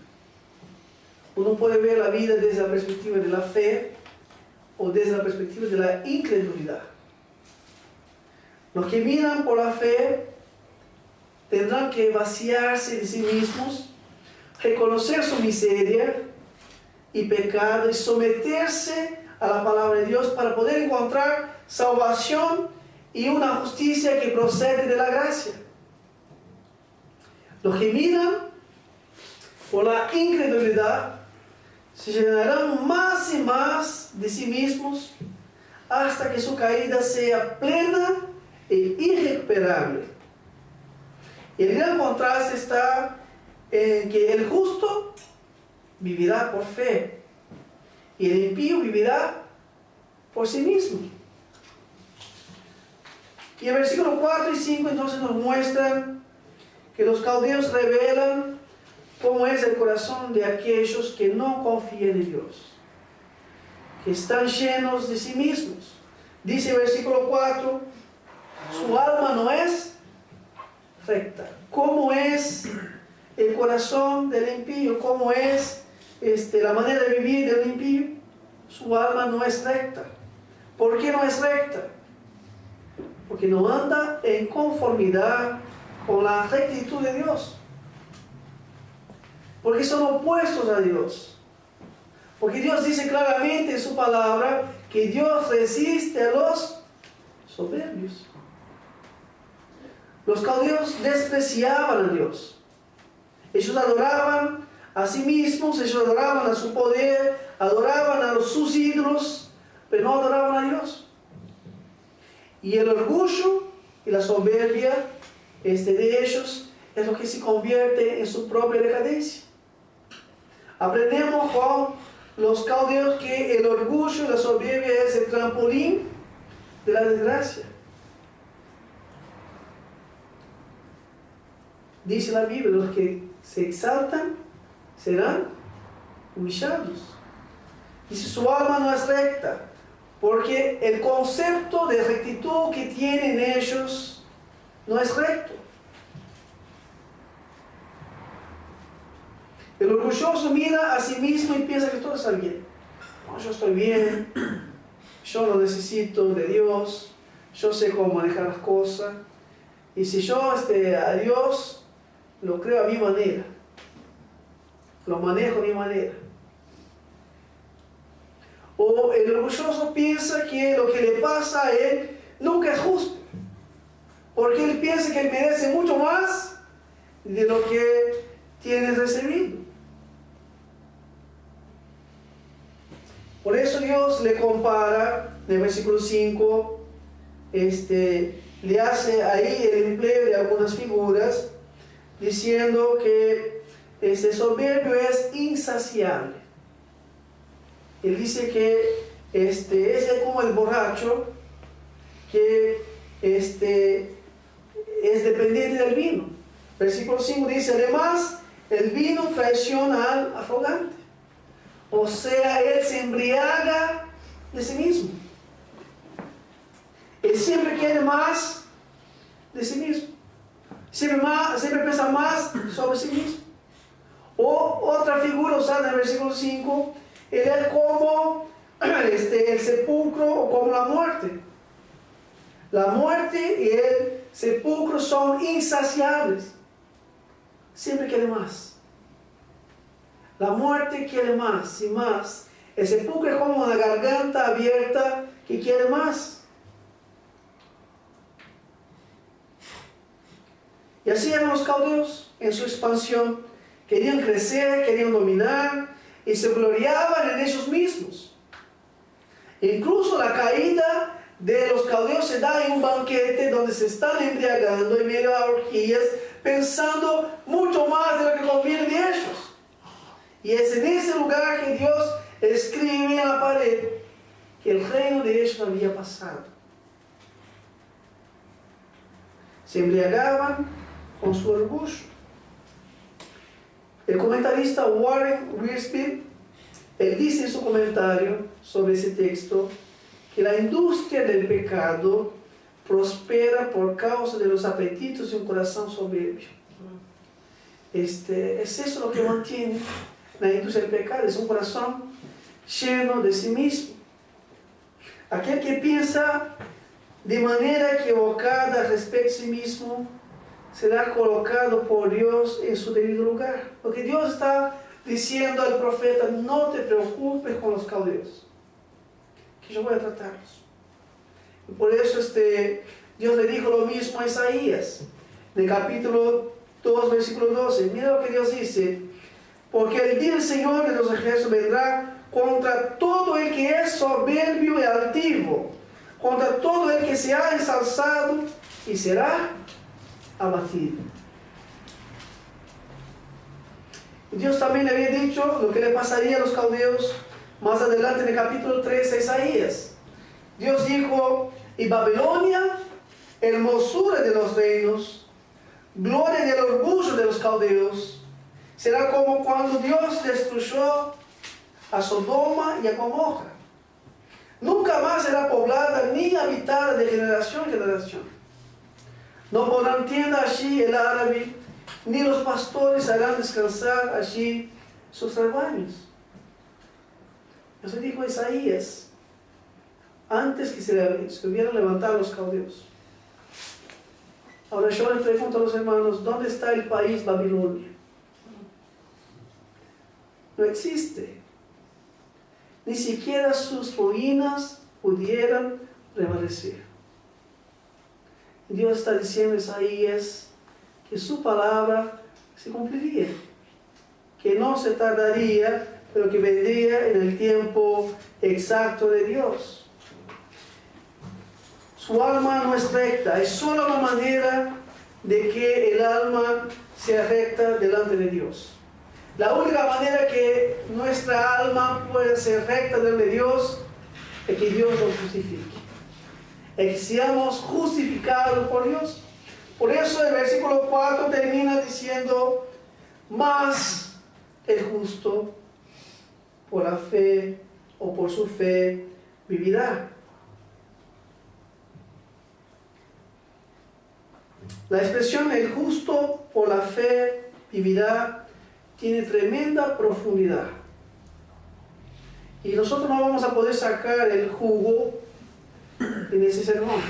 Uno puede ver la vida desde la perspectiva de la fe o desde la perspectiva de la incredulidad. Los que miran por la fe tendrán que vaciarse de sí mismos, reconocer su miseria y pecado y someterse a la palabra de Dios para poder encontrar salvación y una justicia que procede de la gracia. Los que miran por la incredulidad se llenarán más y más de sí mismos hasta que su caída sea plena e irrecuperable. Y el gran contraste está en que el justo vivirá por fe y el impío vivirá por sí mismo. Y el versículo 4 y 5 entonces nos muestran que los caldeos revelan cómo es el corazón de aquellos que no confían en Dios, que están llenos de sí mismos. Dice el versículo 4, su alma no es recta. ¿Cómo es el corazón del impío? ¿Cómo es la manera de vivir del impío? Su alma no es recta. ¿Por qué no es recta? Porque no anda en conformidad con la rectitud de Dios. Porque son opuestos a Dios. Porque Dios dice claramente en su palabra que Dios resiste a los soberbios. Los caldeos despreciaban a Dios. Ellos adoraban a sí mismos, ellos adoraban a su poder, adoraban a sus ídolos, pero no adoraban a Dios. Y el orgullo y la soberbia de ellos es lo que se convierte en su propia decadencia. Aprendemos con los caldeos que el orgullo y la soberbia es el trampolín de la desgracia. Dice la Biblia, los que se exaltan serán humillados. Dice, su alma no es recta. porque el concepto de rectitud que tienen ellos no es recto. El orgulloso mira a sí mismo y piensa que todo está bien. No, yo estoy bien, yo no necesito de Dios, yo sé cómo manejar las cosas, y si yo a Dios lo creo a mi manera, lo manejo a mi manera. O el orgulloso piensa que lo que le pasa a él nunca es justo, porque él piensa que él merece mucho más de lo que tiene recibido. Por eso Dios le compara, en el versículo 5, le hace ahí el empleo de algunas figuras, diciendo que este soberbio es insaciable. Él dice que es como el borracho que es dependiente del vino. Versículo 5 dice, además, el vino traiciona al arrogante. O sea, él se embriaga de sí mismo. Él siempre quiere más de sí mismo. Siempre piensa más sobre sí mismo. O otra figura usada en el versículo 5, él es como el sepulcro o como la muerte. La muerte y el sepulcro son insaciables. Siempre quiere más. La muerte quiere más y más. El sepulcro es como una garganta abierta que quiere más. Y así eran los caldeos en su expansión. Querían crecer, querían dominar y se gloriaban en ellos mismos. Incluso la caída de los caldeos se da en un banquete donde se están embriagando en medio de orgías, pensando mucho más de lo que conviene de ellos. Y es en ese lugar que Dios escribe en la pared que el reino de ellos había pasado. Se embriagaban con su orgullo. El comentarista Warren Wiersbe, él dice en su comentario sobre ese texto que la industria del pecado prospera por causa de los apetitos de un corazón soberbio. Es eso lo que mantiene la industria del pecado, es un corazón lleno de sí mismo. Aquel que piensa de manera equivocada respecto a sí mismo será colocado por Dios en su debido lugar. Porque Dios está diciendo al profeta, no te preocupes con los caldeos, que yo voy a tratarlos. Y por eso Dios le dijo lo mismo a Isaías, en el capítulo 2, versículo 12. Mira lo que Dios dice, porque el día del Señor de los ejércitos vendrá contra todo el que es soberbio y altivo, contra todo el que se ha ensalzado y será abatido. Dios también le había dicho lo que le pasaría a los caldeos más adelante en el capítulo 3 de Isaías. Dios dijo, y Babilonia, hermosura de los reinos, gloria del orgullo de los caldeos, será como cuando Dios destruyó a Sodoma y a Gomorra. Nunca más será poblada ni habitada de generación en generación. No podrán tienda allí el árabe, ni los pastores harán descansar allí sus rebaños. Eso dijo Isaías, antes que se hubieran levantado los caldeos. Ahora yo les pregunto a los hermanos, ¿dónde está el país Babilonia? No existe. Ni siquiera sus ruinas pudieran prevalecer. Dios está diciendo a Isaías que su palabra se cumpliría, que no se tardaría, pero que vendría en el tiempo exacto de Dios. Su alma no es recta, es solo la manera de que el alma sea recta delante de Dios. La única manera que nuestra alma puede ser recta delante de Dios es que Dios nos justifique. Es que seamos justificados por Dios. Por eso el versículo 4 termina diciendo, mas el justo por la fe o por su fe vivirá. La expresión el justo por la fe vivirá tiene tremenda profundidad. Y nosotros no vamos a poder sacar el jugo en ese sermón.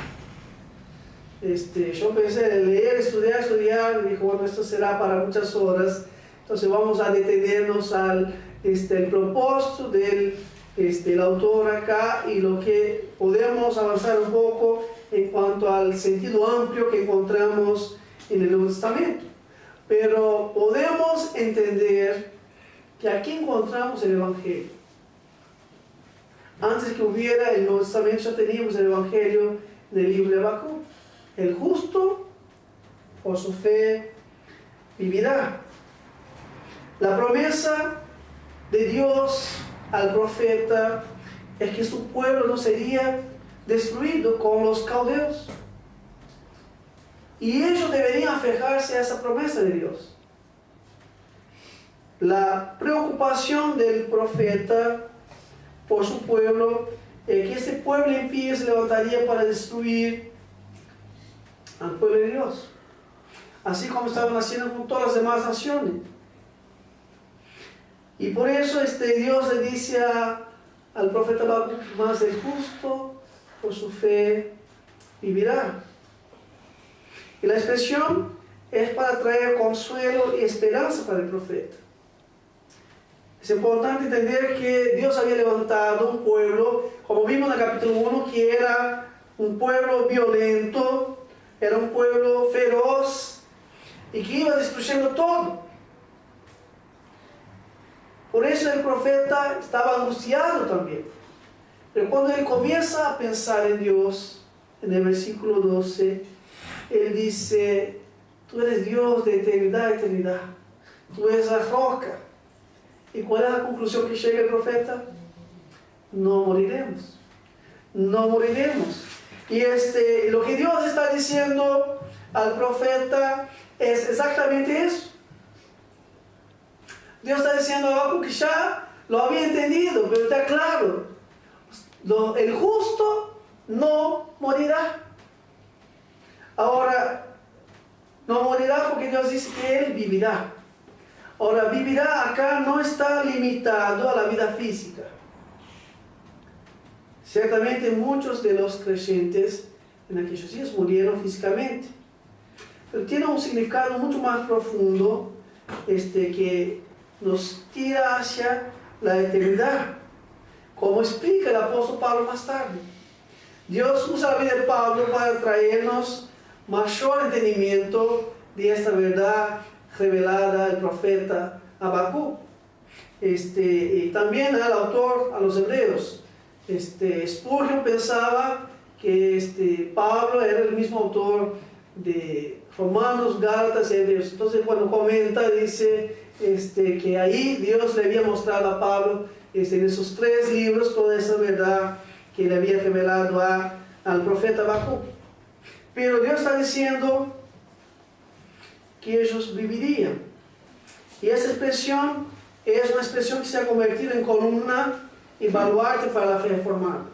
Yo pensé en leer, estudiar, y dije, bueno, esto será para muchas horas. Entonces vamos a detenernos al el propósito del el autor acá y lo que podemos avanzar un poco en cuanto al sentido amplio que encontramos en el Nuevo Testamento. Pero podemos entender que aquí encontramos el Evangelio. Antes que hubiera el Nuevo Testamento ya teníamos el Evangelio del libro de Habacuc. El justo por su fe vivirá. La promesa de Dios al profeta es que su pueblo no sería destruido con los caldeos. Y ellos deberían aferrarse a esa promesa de Dios. La preocupación del profeta por su pueblo es que este pueblo impío se levantaría para destruir al pueblo de Dios, así como estaban haciendo con todas las demás naciones. Y por eso Dios le dice al profeta Habacuc, más el justo por su fe vivirá. Y la expresión es para traer consuelo y esperanza para el profeta. Es importante entender que Dios había levantado un pueblo, como vimos en el capítulo 1, que era un pueblo violento, era un pueblo feroz y que iba destruyendo todo. Por eso el profeta estaba angustiado también. Pero cuando él comienza a pensar en Dios, en el versículo 12, él dice, tú eres Dios de eternidad a eternidad. Tú eres la roca. ¿Y cuál es la conclusión que llega el profeta? No moriremos. No moriremos. Y lo que Dios está diciendo al profeta es exactamente eso. Dios está diciendo a Habacuc que ya lo había entendido, pero está claro. El justo no morirá. Ahora, no morirá porque Dios dice que él vivirá. Ahora, vivirá acá no está limitado a la vida física. Ciertamente muchos de los creyentes en aquellos días murieron físicamente. Pero tiene un significado mucho más profundo que nos tira hacia la eternidad. Como explica el apóstol Pablo más tarde. Dios usa la vida de Pablo para traernos mayor entendimiento de esta verdad revelada al profeta Habacuc. Y también al autor, a los hebreos. Spurgeon pensaba que Pablo era el mismo autor de Romanos, Gálatas y Hebreos. Entonces cuando comenta dice que ahí Dios le había mostrado a Pablo en esos 3 libros toda esa verdad que le había revelado al profeta Habacuc. Pero Dios está diciendo que ellos vivirían. Y esa expresión es una expresión que se ha convertido en columna y baluarte para la fe reformada.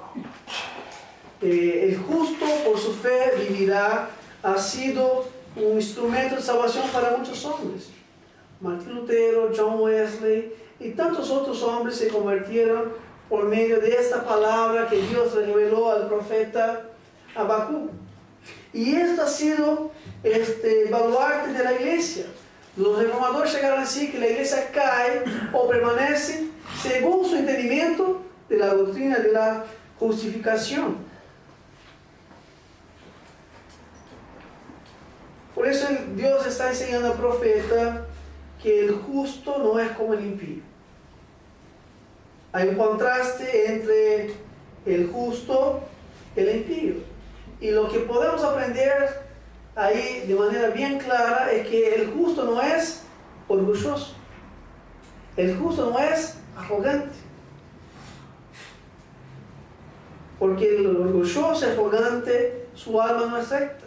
El justo por su fe vivirá ha sido un instrumento de salvación para muchos hombres. Martín Lutero, John Wesley y tantos otros hombres se convirtieron por medio de esta palabra que Dios le reveló al profeta Habacuc. Y esto ha sido el baluarte de la iglesia. Los reformadores llegaron a decir que la iglesia cae o permanece según su entendimiento de la doctrina de la justificación. Por eso Dios está enseñando al profeta que el justo no es como el impío. Hay un contraste entre el justo y el impío. Y lo que podemos aprender ahí de manera bien clara es que el justo no es orgulloso. El justo no es arrogante. Porque el orgulloso, arrogante, su alma no es recta.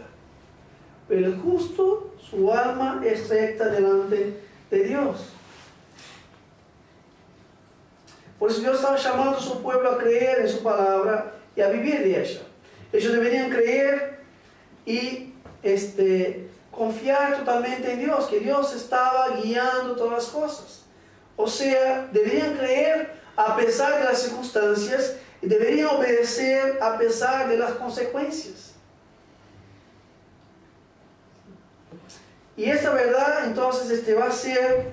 Pero el justo, su alma es recta delante de Dios. Por eso Dios estaba llamando a su pueblo a creer en su palabra y a vivir de ella. Ellos deberían creer y confiar totalmente en Dios, que Dios estaba guiando todas las cosas. O sea, deberían creer a pesar de las circunstancias y deberían obedecer a pesar de las consecuencias. Y esta verdad entonces va a ser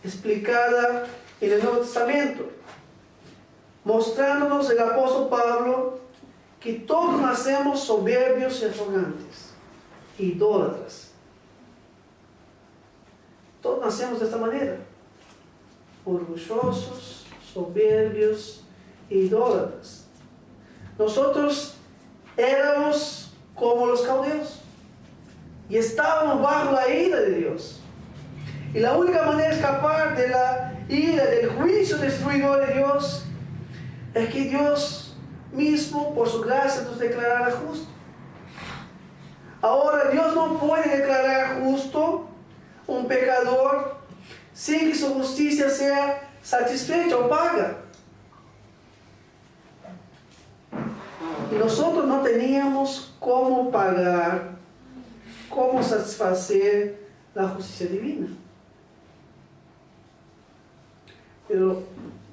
explicada en el Nuevo Testamento, mostrándonos el apóstol Pablo que todos nacemos soberbios y arrogantes, idólatras. Todos nacemos de esta manera, orgullosos, soberbios e idólatras. Nosotros éramos como los caldeos y estábamos bajo la ira de Dios. Y la única manera de escapar de la ira, del juicio destruidor de Dios, es que Dios mismo, por su gracia, nos declarara justo. Ahora, Dios no puede declarar justo un pecador sin que su justicia sea satisfecha o paga. Y nosotros no teníamos cómo pagar, cómo satisfacer la justicia divina. Pero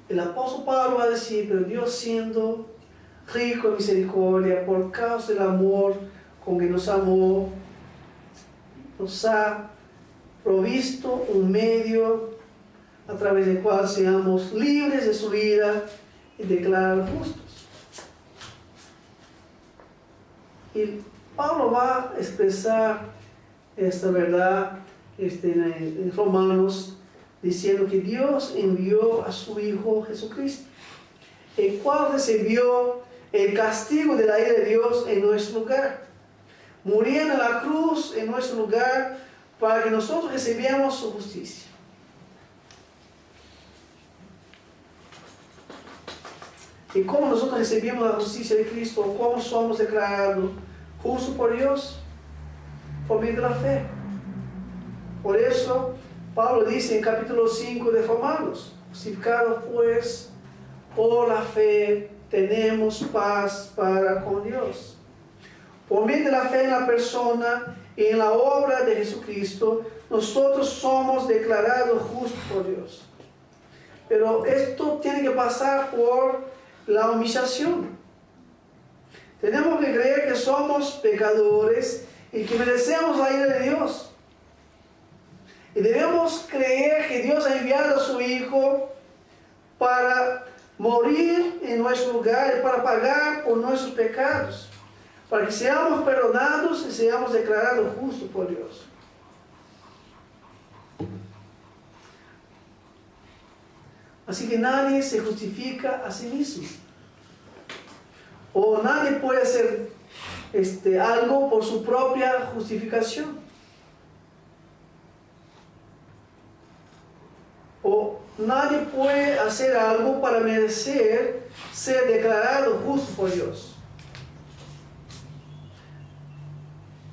el apóstol Pablo va a decir, pero Dios, siendo rico en misericordia, por causa del amor con que nos amó, nos ha provisto un medio a través del cual seamos libres de su ira y declarados justos. Y Pablo va a expresar esta verdad en Romanos, diciendo que Dios envió a su Hijo Jesucristo, el cual recibió el castigo de la ira de Dios en nuestro lugar, muriendo en la cruz en nuestro lugar para que nosotros recibiéramos su justicia. ¿Y cómo nosotros recibimos la justicia de Cristo? ¿Cómo somos declarados justos por Dios? Por medio de la fe. Por eso Pablo dice en capítulo 5 de Romanos, justificados pues por la fe tenemos paz para con Dios. Por medio de la fe en la persona y en la obra de Jesucristo, nosotros somos declarados justos por Dios. Pero esto tiene que pasar por la humillación. Tenemos que creer que somos pecadores y que merecemos la ira de Dios. Y debemos creer que Dios ha enviado a su Hijo para morir en nuestro lugar y para pagar por nuestros pecados, para que seamos perdonados y seamos declarados justos por Dios. Así que nadie se justifica a sí mismo. O nadie puede hacer algo por su propia justificación. O nadie puede hacer algo para merecer ser declarado justo por Dios.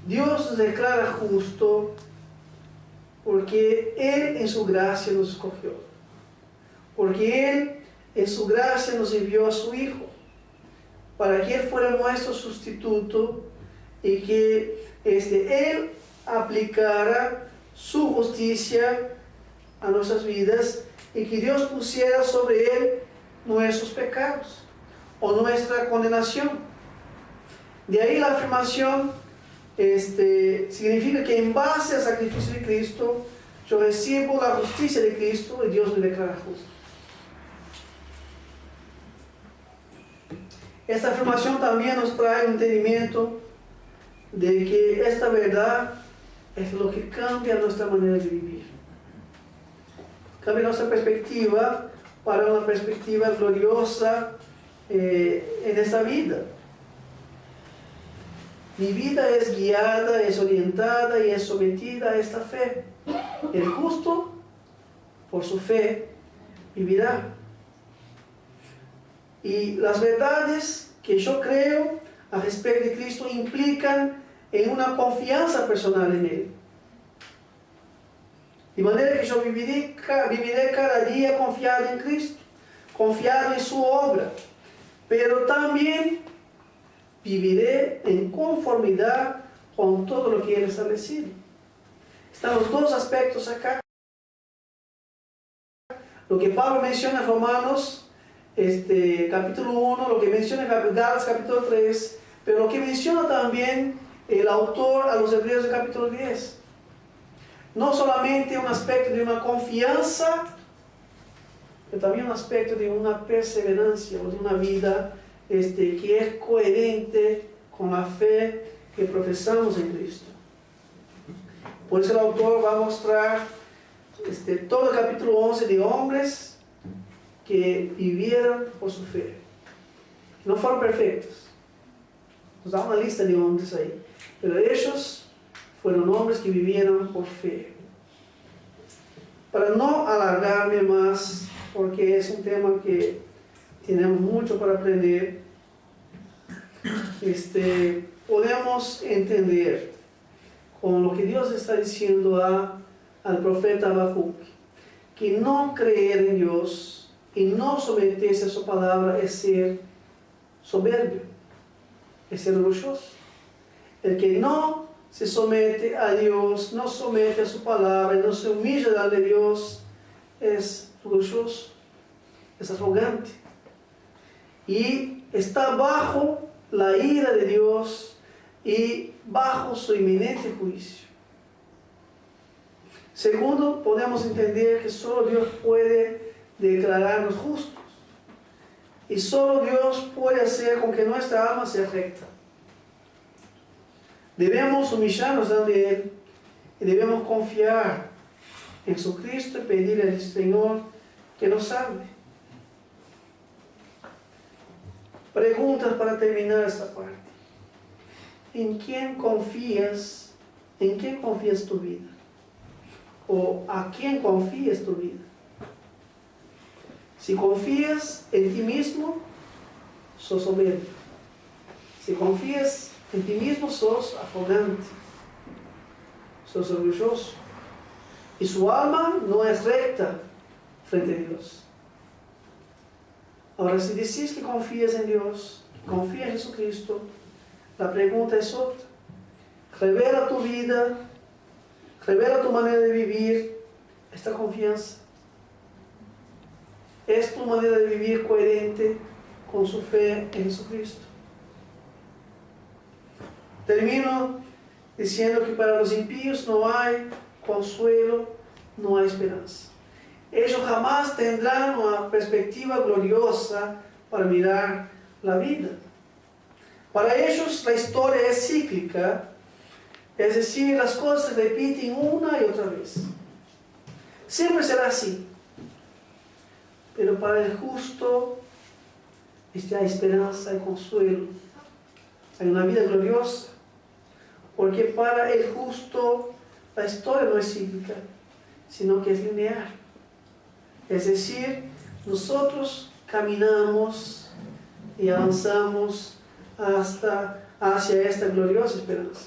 Dios nos declara justo porque Él en su gracia nos escogió. Porque Él en su gracia nos envió a su Hijo, para que Él fuera nuestro sustituto y que Él aplicara su justicia a nuestras vidas y que Dios pusiera sobre Él nuestros pecados o nuestra condenación. De ahí la afirmación significa que en base al sacrificio de Cristo yo recibo la justicia de Cristo y Dios me declara justo. Esta afirmación también nos trae un entendimiento de que esta verdad es lo que cambia nuestra manera de vivir. Cambia nuestra perspectiva para una perspectiva gloriosa en esta vida. Mi vida es guiada, es orientada y es sometida a esta fe. El justo, por su fe, vivirá. Y las verdades que yo creo al respecto de Cristo implican en una confianza personal en Él. De manera que yo viviré cada día confiado en Cristo, confiado en su obra, pero también viviré en conformidad con todo lo que Él ha establecido. Están los dos aspectos acá. Lo que Pablo menciona en Romanos capítulo 1, lo que menciona en Gálatas capítulo 3, pero lo que menciona también el autor a los Hebreos del capítulo 10. No solamente un aspecto de una confianza, pero también un aspecto de una perseverancia o de una vida que es coherente con la fe que profesamos en Cristo. Por eso el autor va a mostrar todo el capítulo 11 de hombres que vivieron por su fe. No fueron perfectos. Nos da una lista de hombres ahí. Pero ellos fueron hombres que vivieron por fe. Para no alargarme más, porque es un tema que tenemos mucho para aprender, podemos entender con lo que Dios está diciendo al profeta Habacuc, que no creer en Dios y no someterse a su palabra es ser soberbio, es ser orgulloso. El que no se somete a Dios, no somete a su palabra, no se humilla delante de Dios, es orgulloso, es arrogante y está bajo la ira de Dios y bajo su inminente juicio. Segundo, podemos entender que solo Dios puede declararnos justos y solo Dios puede hacer con que nuestra alma sea recta. Debemos humillarnos delante Él y debemos confiar en su Cristo y pedirle al Señor que nos salve. Preguntas para terminar esta parte. ¿En quién confías? ¿En quién confías tu vida? ¿O a quién confías tu vida? Si confías en ti mismo, sos soberbio. Si confías en ti mismo, sos arrogante, sos orgulloso. Y su alma no es recta frente a Dios. Ahora, si decís que confías en Dios, que confías en Jesucristo, la pregunta es otra. Revela tu vida, revela tu manera de vivir esta confianza. ¿Es tu manera de vivir coherente con su fe en Jesucristo? Termino diciendo que para los impíos no hay consuelo, no hay esperanza. Ellos jamás tendrán una perspectiva gloriosa para mirar la vida. Para ellos la historia es cíclica, es decir, las cosas se repiten una y otra vez. Siempre será así. Pero para el justo hay esperanza, hay consuelo, hay una vida gloriosa. Porque para el justo la historia no es cíclica, sino que es lineal. Es decir, nosotros caminamos y avanzamos hacia esta gloriosa esperanza.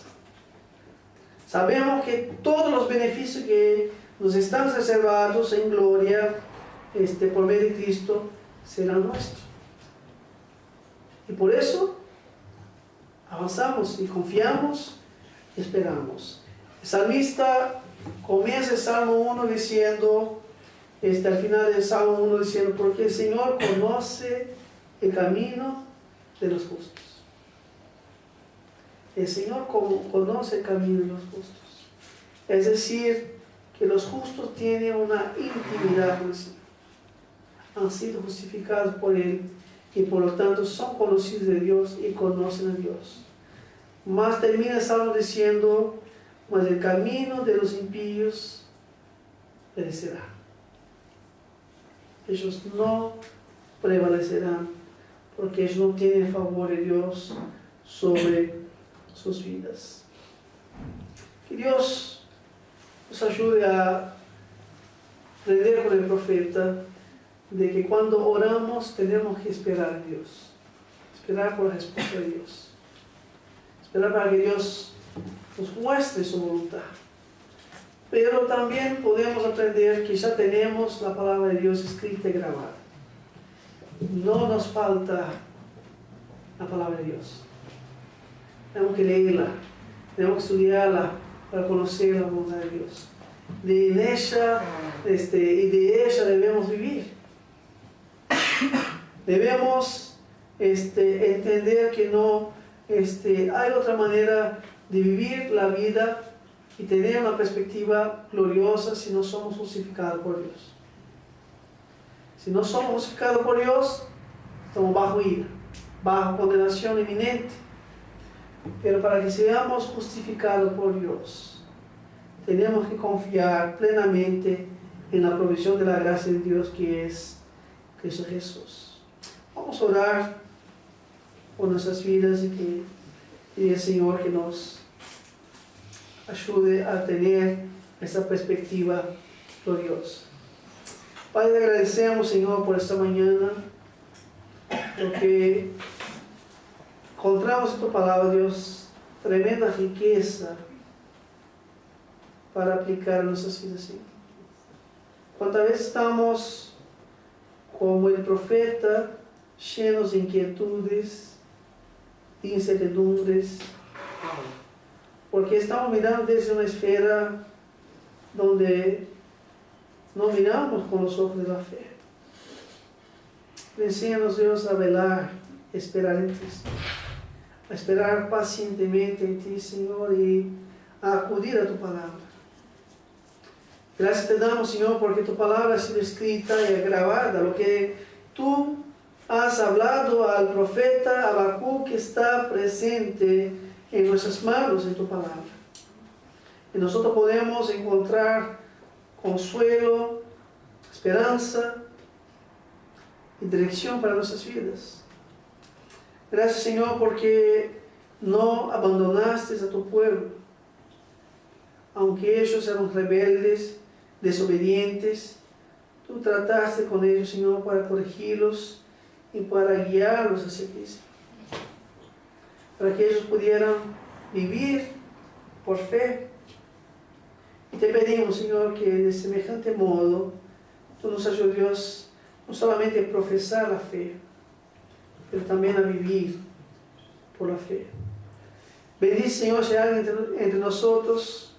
Sabemos que todos los beneficios que nos están reservados en gloria por medio de Cristo serán nuestros. Y por eso avanzamos y confiamos y esperamos. El salmista comienza el Salmo 1 diciendo, al final del Salmo 1 diciendo, porque el Señor conoce el camino de los justos. El Señor conoce el camino de los justos. Es decir, que los justos tienen una intimidad con el Señor. Han sido justificados por Él y por lo tanto son conocidos de Dios y conocen a Dios. Más termina el Salmo diciendo, mas el camino de los impíos perecerá. Ellos no prevalecerán porque ellos no tienen el favor de Dios sobre sus vidas. Que Dios nos ayude a aprender con el profeta de que cuando oramos tenemos que esperar a Dios, esperar por la respuesta de Dios, esperar para que Dios nos muestre su voluntad. Pero también podemos aprender que ya tenemos la palabra de Dios escrita y grabada. no nos falta la palabra de Dios. Tenemos que leerla, tenemos que estudiarla para conocer la voluntad de Dios. De ella, y de ella debemos vivir. Debemos entender que no hay otra manera de vivir la vida y tener una perspectiva gloriosa si no somos justificados por Dios. Si no somos justificados por Dios, estamos bajo ira, bajo condenación inminente. Pero para que seamos justificados por Dios, tenemos que confiar plenamente en la provisión de la gracia de Dios que es Cristo Jesús. Vamos a orar por nuestras vidas y el Señor que nos ayude a tener esa perspectiva gloriosa. Padre, te agradecemos, Señor, por esta mañana, porque encontramos en tu palabra, Dios, tremenda riqueza para aplicar en nuestras vidas, Señor. Cuántas veces estamos como el profeta, llenos de inquietudes, de incertidumbres, porque estamos mirando desde una esfera donde no miramos con los ojos de la fe. Enséñanos, Dios, a velar, esperar en ti, a esperar pacientemente en ti, Señor, y a acudir a tu palabra. Gracias te damos, Señor, porque tu palabra ha sido escrita y grabada, lo que tú has hablado al profeta Habacuc, que está presente en nuestras manos en tu palabra. Y nosotros podemos encontrar consuelo, esperanza y dirección para nuestras vidas. Gracias, Señor, porque no abandonaste a tu pueblo, aunque ellos eran rebeldes, desobedientes. Tú trataste con ellos, Señor, para corregirlos y para guiarlos hacia ti, para que ellos pudieran vivir por fe. Y te pedimos, Señor, que de semejante modo tú nos ayudes, Dios, no solamente a profesar la fe, pero también a vivir por la fe. Bendice, Señor, si hay alguien entre nosotros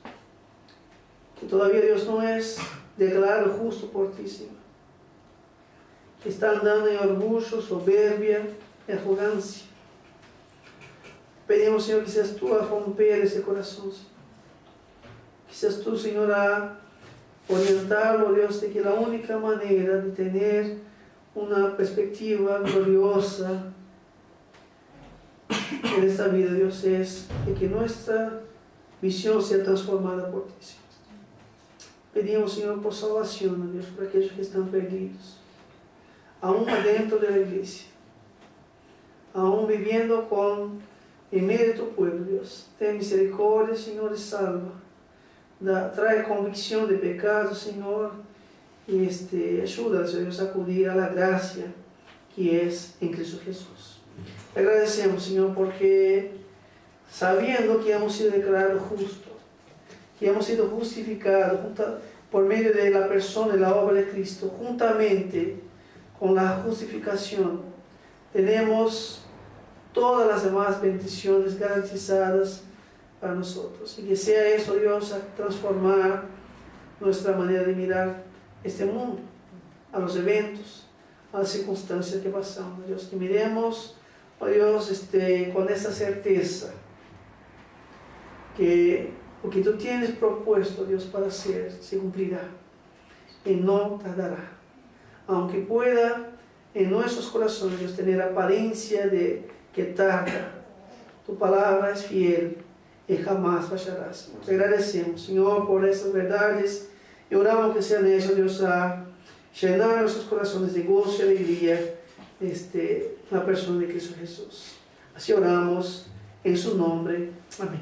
que todavía Dios no es declarado justo por ti, Señor, que está andando en orgullo, soberbia y arrogancia. Pedimos, Señor, que seas tú a romper ese corazón, Señor. Que seas tú, Señor, a orientarlo, Dios, de que la única manera de tener una perspectiva gloriosa en esta vida, Dios, es de que nuestra visión sea transformada por ti, Señor. Pedimos, Señor, por salvación, Dios, para aquellos que están perdidos, aún adentro de la iglesia, aún viviendo en medio de tu pueblo, Dios. Ten misericordia, Señor, y salva. Trae convicción de pecado, Señor, y ayúdanos, Dios, a acudir a la gracia que es en Cristo Jesús. Te agradecemos, Señor, porque sabiendo que hemos sido declarados justos, que hemos sido justificados por medio de la persona y la obra de Cristo, juntamente con la justificación, tenemos todas las demás bendiciones garantizadas para nosotros. Y que sea eso, Dios, a transformar nuestra manera de mirar este mundo, a los eventos, a las circunstancias que pasamos, Dios. Que miremos, oh Dios, con esta certeza que lo que tú tienes propuesto, Dios, para hacer, se cumplirá y no tardará. Aunque pueda en nuestros corazones, Dios, tener apariencia de que tarda, tu palabra es fiel y jamás fallará. Te agradecemos, Señor, por estas verdades y oramos que sean ellos, Dios, a llenar nuestros corazones de gozo y alegría, la persona de Cristo Jesús. Así oramos en su nombre. Amén.